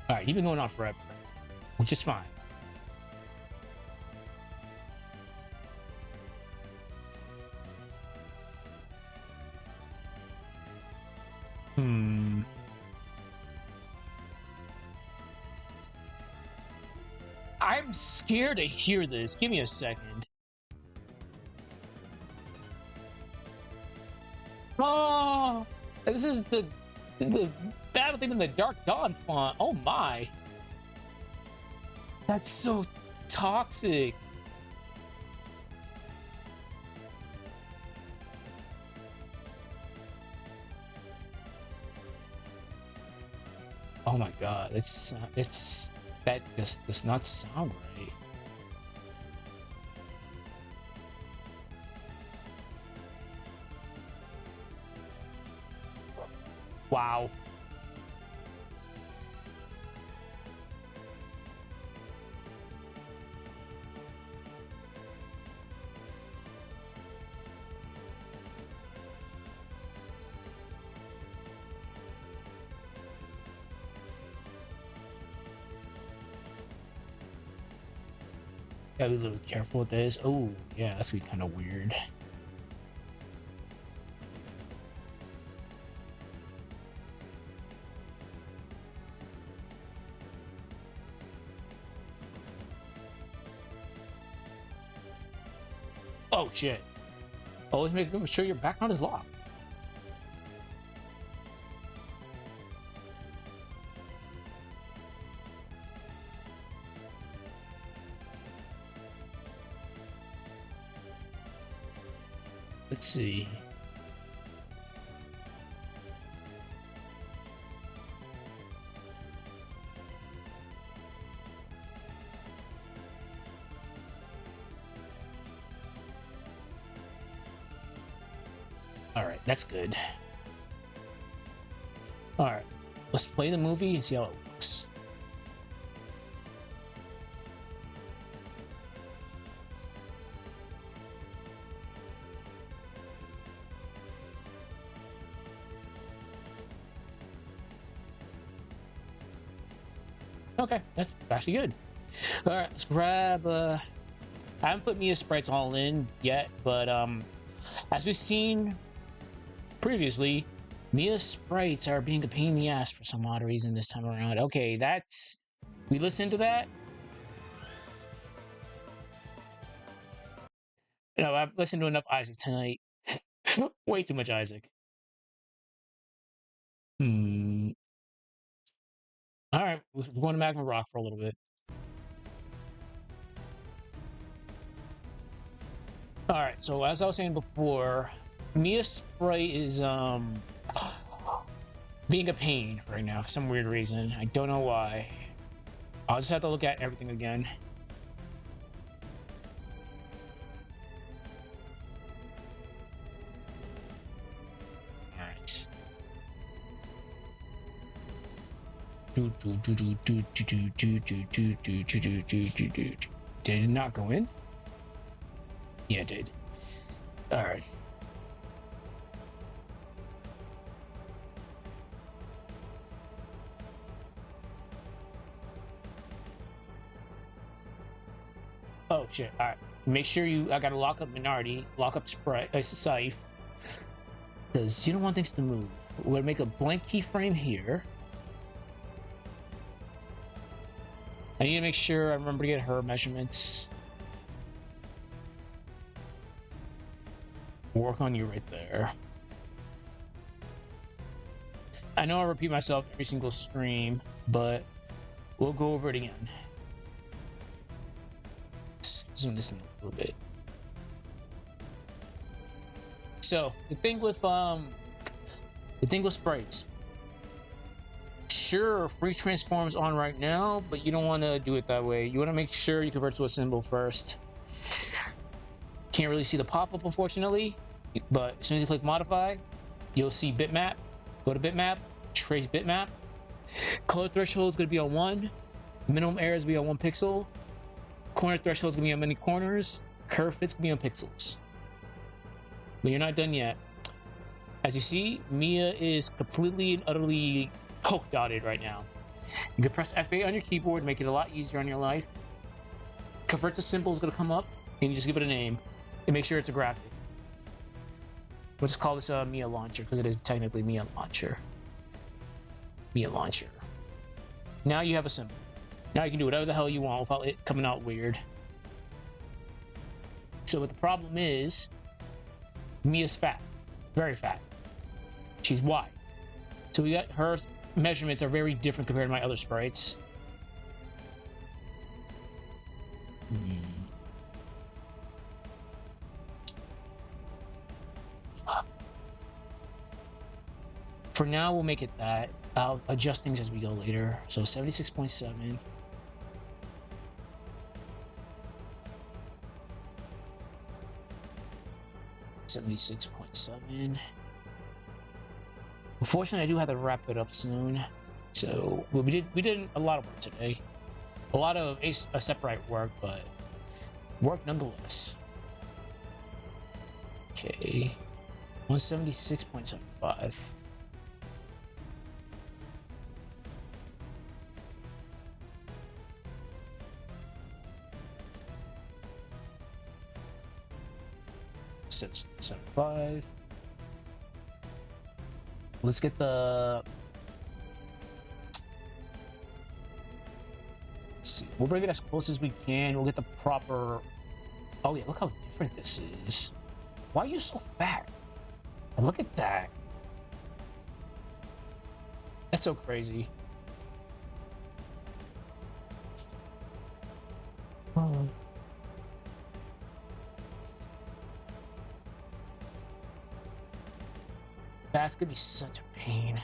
right, you've been going on forever, which is fine. I'm scared to hear this. Give me a second. Oh, this is the battle theme in the Dark Dawn font. Oh my. That's so toxic. Oh my god, it's that just does not sound right. Wow. Gotta be a little careful with this. Oh, yeah, that's gonna be kind of weird. Oh shit. Always make sure your background is locked. Let's see. All right, that's good. All right, let's play the movie and see how it looks. Okay, that's actually good. All right, let's grab. I haven't put Mia sprites all in yet, but as we've seen previously, Mia sprites are being a pain in the ass for some odd reason this time around. Okay, that's we listened to that. You know, I've listened to enough Isaac tonight. Way too much Isaac. Hmm. All right, we're going to Magma Rock for a little bit. All right, so as I was saying before, Mia Sprite is being a pain right now for some weird reason. I don't know why. I'll just have to look at everything again. All right. Did it not go in? Yeah, it did. All right. Oh shit! All right. Make sure you. I gotta lock up Minority, lock up Sprite, Scythe, because you don't want things to move. We're gonna make a blank keyframe here. I need to make sure I remember to get her measurements. Work on you right there. I know I repeat myself every single stream, but we'll go over it again. Let's zoom this in a little bit. So the thing with sprites. Sure, free transforms on right now, but you don't want to do it that way. You want to make sure you convert to a symbol first. Can't really see the pop-up, unfortunately, but as soon as you click modify, you'll see bitmap. Go to bitmap, trace bitmap. Color threshold is going to be on 1. Minimum error is going to be on 1 pixel. Corner threshold is going to be on many corners. Curve fit's going to be on pixels. But you're not done yet. As you see, Mia is completely and utterly polka dotted right now. You can press F8 on your keyboard, make it a lot easier on your life. Convert to symbol is going to come up, and you just give it a name, and make sure it's a graphic. We'll just call this Mia Launcher, because it is technically Mia Launcher. Mia Launcher. Now you have a symbol. Now you can do whatever the hell you want without it coming out weird. So what the problem is, Mia's fat. Very fat. She's wide. So we got her measurements are very different compared to my other sprites. For now, we'll make it that. I'll adjust things as we go later. So 76.7. $76.7. Unfortunately, I do have to wrap it up soon. So we did a lot of work today. A lot of separate work, but work nonetheless. Okay. 176.75. Six, 75. Let's get the. Let's see. We'll bring it as close as we can. We'll get the proper Oh yeah, look how different this is. Why are you so fat? Look at that. That's so crazy. Oh. That's gonna be such a pain.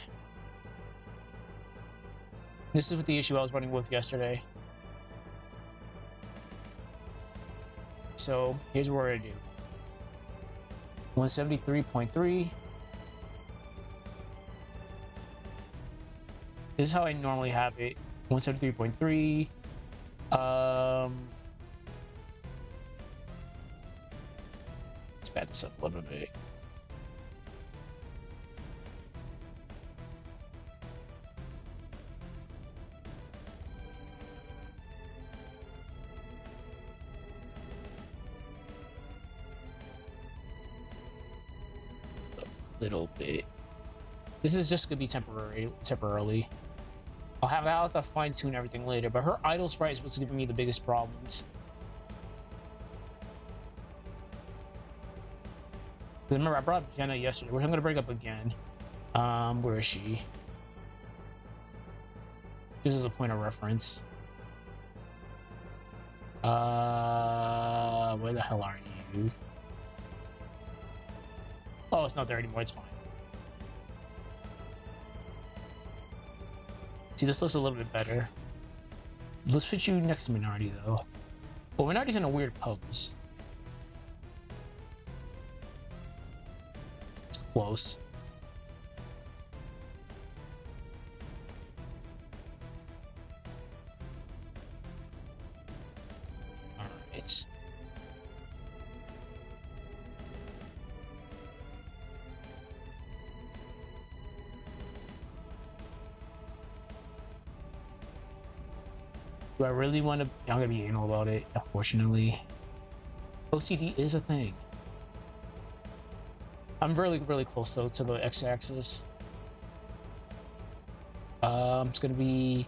This is with the issue I was running with yesterday. So here's what we're gonna do. 173.3. This is how I normally have it. 173.3. Let's back this up a little bit. Little bit. This is just gonna be temporarily. I'll have to fine tune everything later, but her idle sprite is what's giving me the biggest problems. Remember, I brought up Jenna yesterday, which I'm gonna bring up again. Where is she? This is a point of reference. Where the hell are you? Oh, it's not there anymore. It's fine. See, this looks a little bit better. Let's put you next to Minority, though. But Minority's in a weird pose. It's close. Alright. Do I really want to? I'm gonna be anal about it, unfortunately. OCD is a thing. I'm really close though to the x-axis. It's gonna be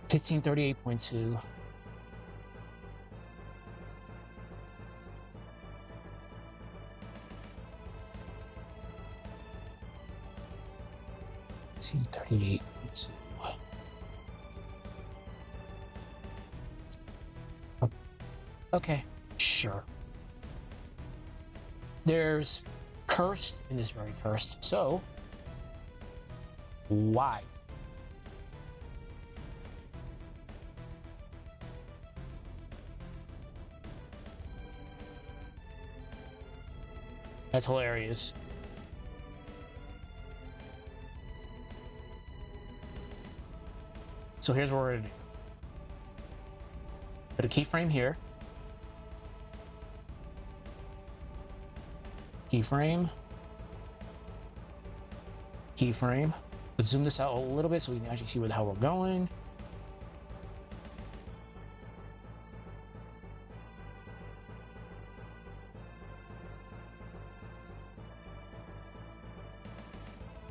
1538.2. $38.2. Okay, sure. There's cursed and this very cursed, so why? That's hilarious. So here's what we're gonna do. Put a keyframe here. Keyframe. Keyframe. Let's zoom this out a little bit so we can actually see where the hell we're going.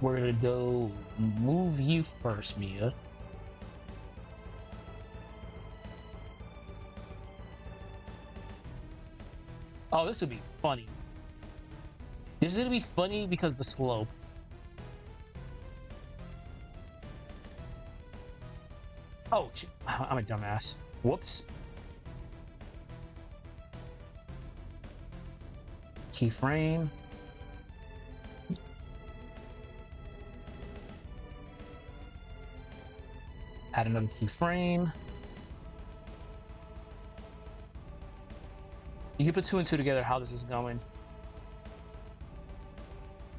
We're gonna go move you first, Mia. Oh, this would be funny. This is gonna be funny because the slope. Oh, shit. I'm a dumbass. Whoops. Keyframe. Add another keyframe. You can put two and two together how this is going.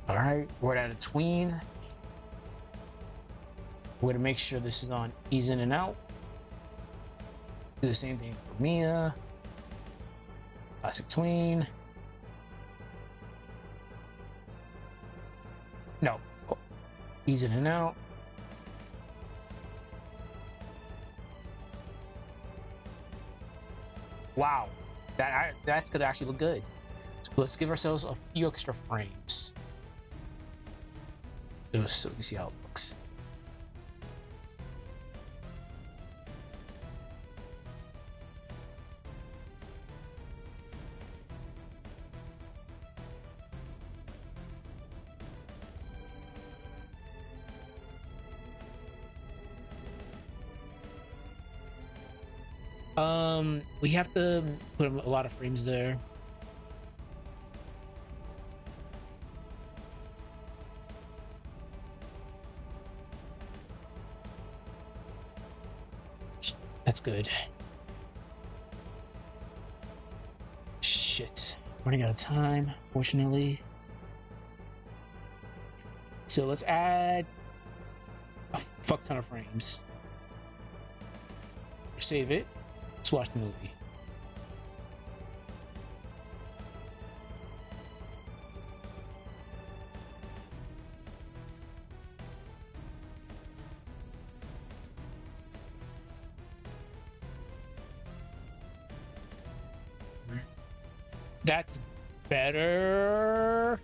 All right, we're at a tween. We're gonna make sure this is on ease in and out. Do the same thing for Mia. Classic tween. No, ease in and out. Wow, that's gonna actually look good. So let's give ourselves a few extra frames. So we can see how it looks. We have to put a lot of frames there. That's good. Shit. Running out of time, fortunately. So let's add a fuck ton of frames. Save it. Let's watch the movie. That's better.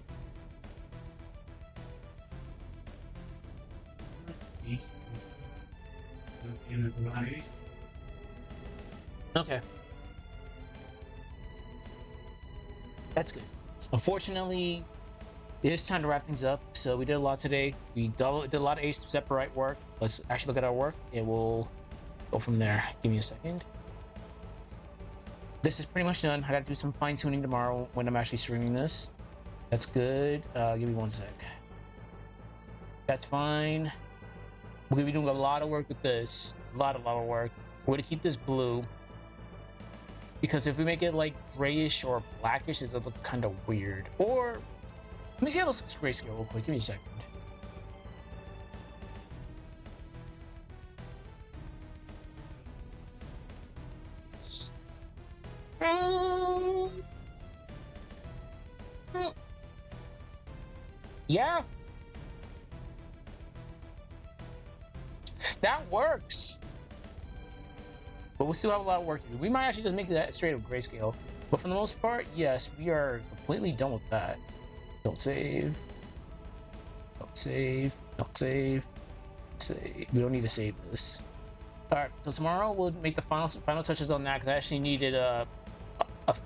Okay. That's good. Unfortunately, it is time to wrap things up. So we did a lot today. We did a lot of separate work. Let's actually look at our work and we'll go from there. Give me a second. This is pretty much done. I gotta do some fine tuning tomorrow when I'm actually streaming this. That's good. Give me one sec. That's fine. We're gonna be doing a lot of work with this. A lot of work. We're gonna keep this blue. Because if we make it like grayish or blackish, it'll look kind of weird. Or, let me see how this looks grayscale real quick. Give me a second. Yeah. That works. But we'll still have a lot of work to do. We might actually just make that straight up grayscale. But for the most part, yes, we are completely done with that. Don't save. Don't save. Don't save. Save. We don't need to save this. Alright, so tomorrow we'll make the final touches on that because I actually needed a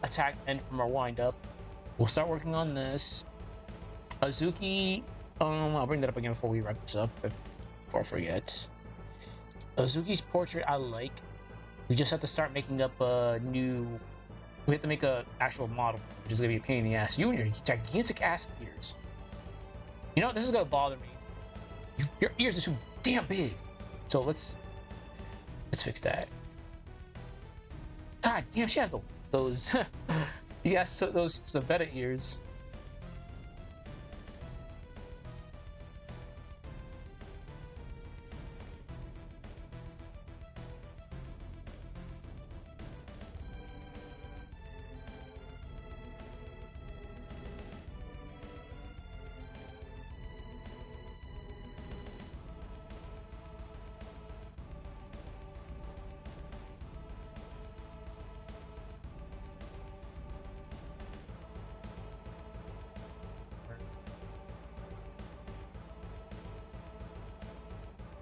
attack end from our wind up. We'll start working on this. Azuki, I'll bring that up again before we wrap this up, before I forget. Azuki's portrait I like. We just have to start making up a new. We have to make a actual model, which is gonna be a pain in the ass. You and your gigantic ass ears. You know what? This is gonna bother me. Your ears are too damn big. So let's fix that. God damn, she has those. Yeah, so those Sabetta ears.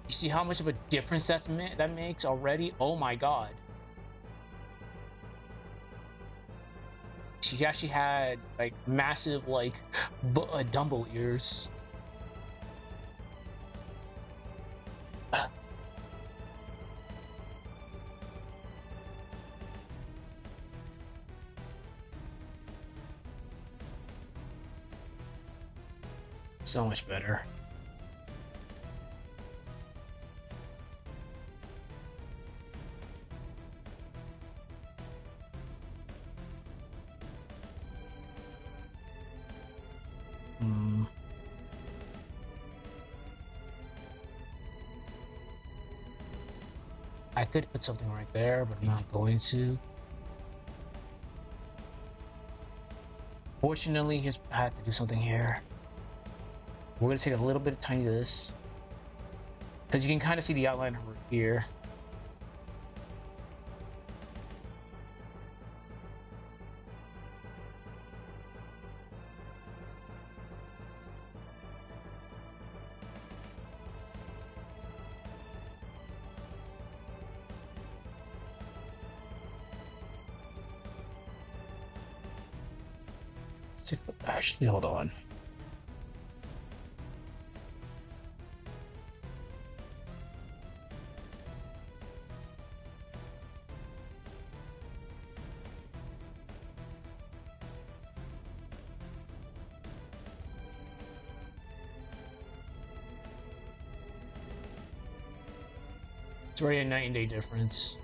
You see how much of a difference that makes already? Oh my god. She actually had like massive like Dumbo ears. So much better. I could put something right there, but I'm not going to. Fortunately, I had to do something here. We're gonna take a little bit of tiny of this, because you can kind of see the outline over here. Actually, hold on. It's already a night and day difference.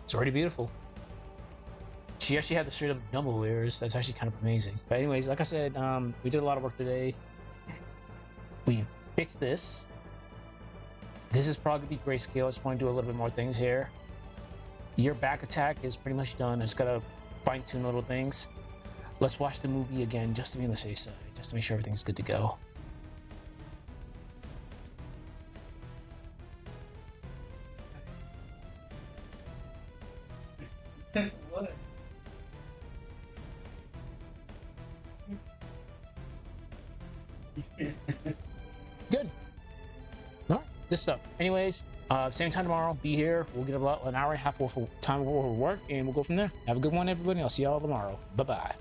It's already beautiful. She actually had the straight up double layers. That's actually kind of amazing. But anyways, like I said, we did a lot of work today. We fixed this. This is probably gonna be grayscale. I just want to do a little bit more things here. Your back attack is pretty much done. I just gotta fine tune little things. Let's watch the movie again just to be on the safe side, just to make sure everything's good to go. What? Good. All right, good stuff. Anyways, same time tomorrow. Be here. We'll get about an hour and a half worth of time worth of work, and we'll go from there. Have a good one, everybody. I'll see y'all tomorrow. Bye bye.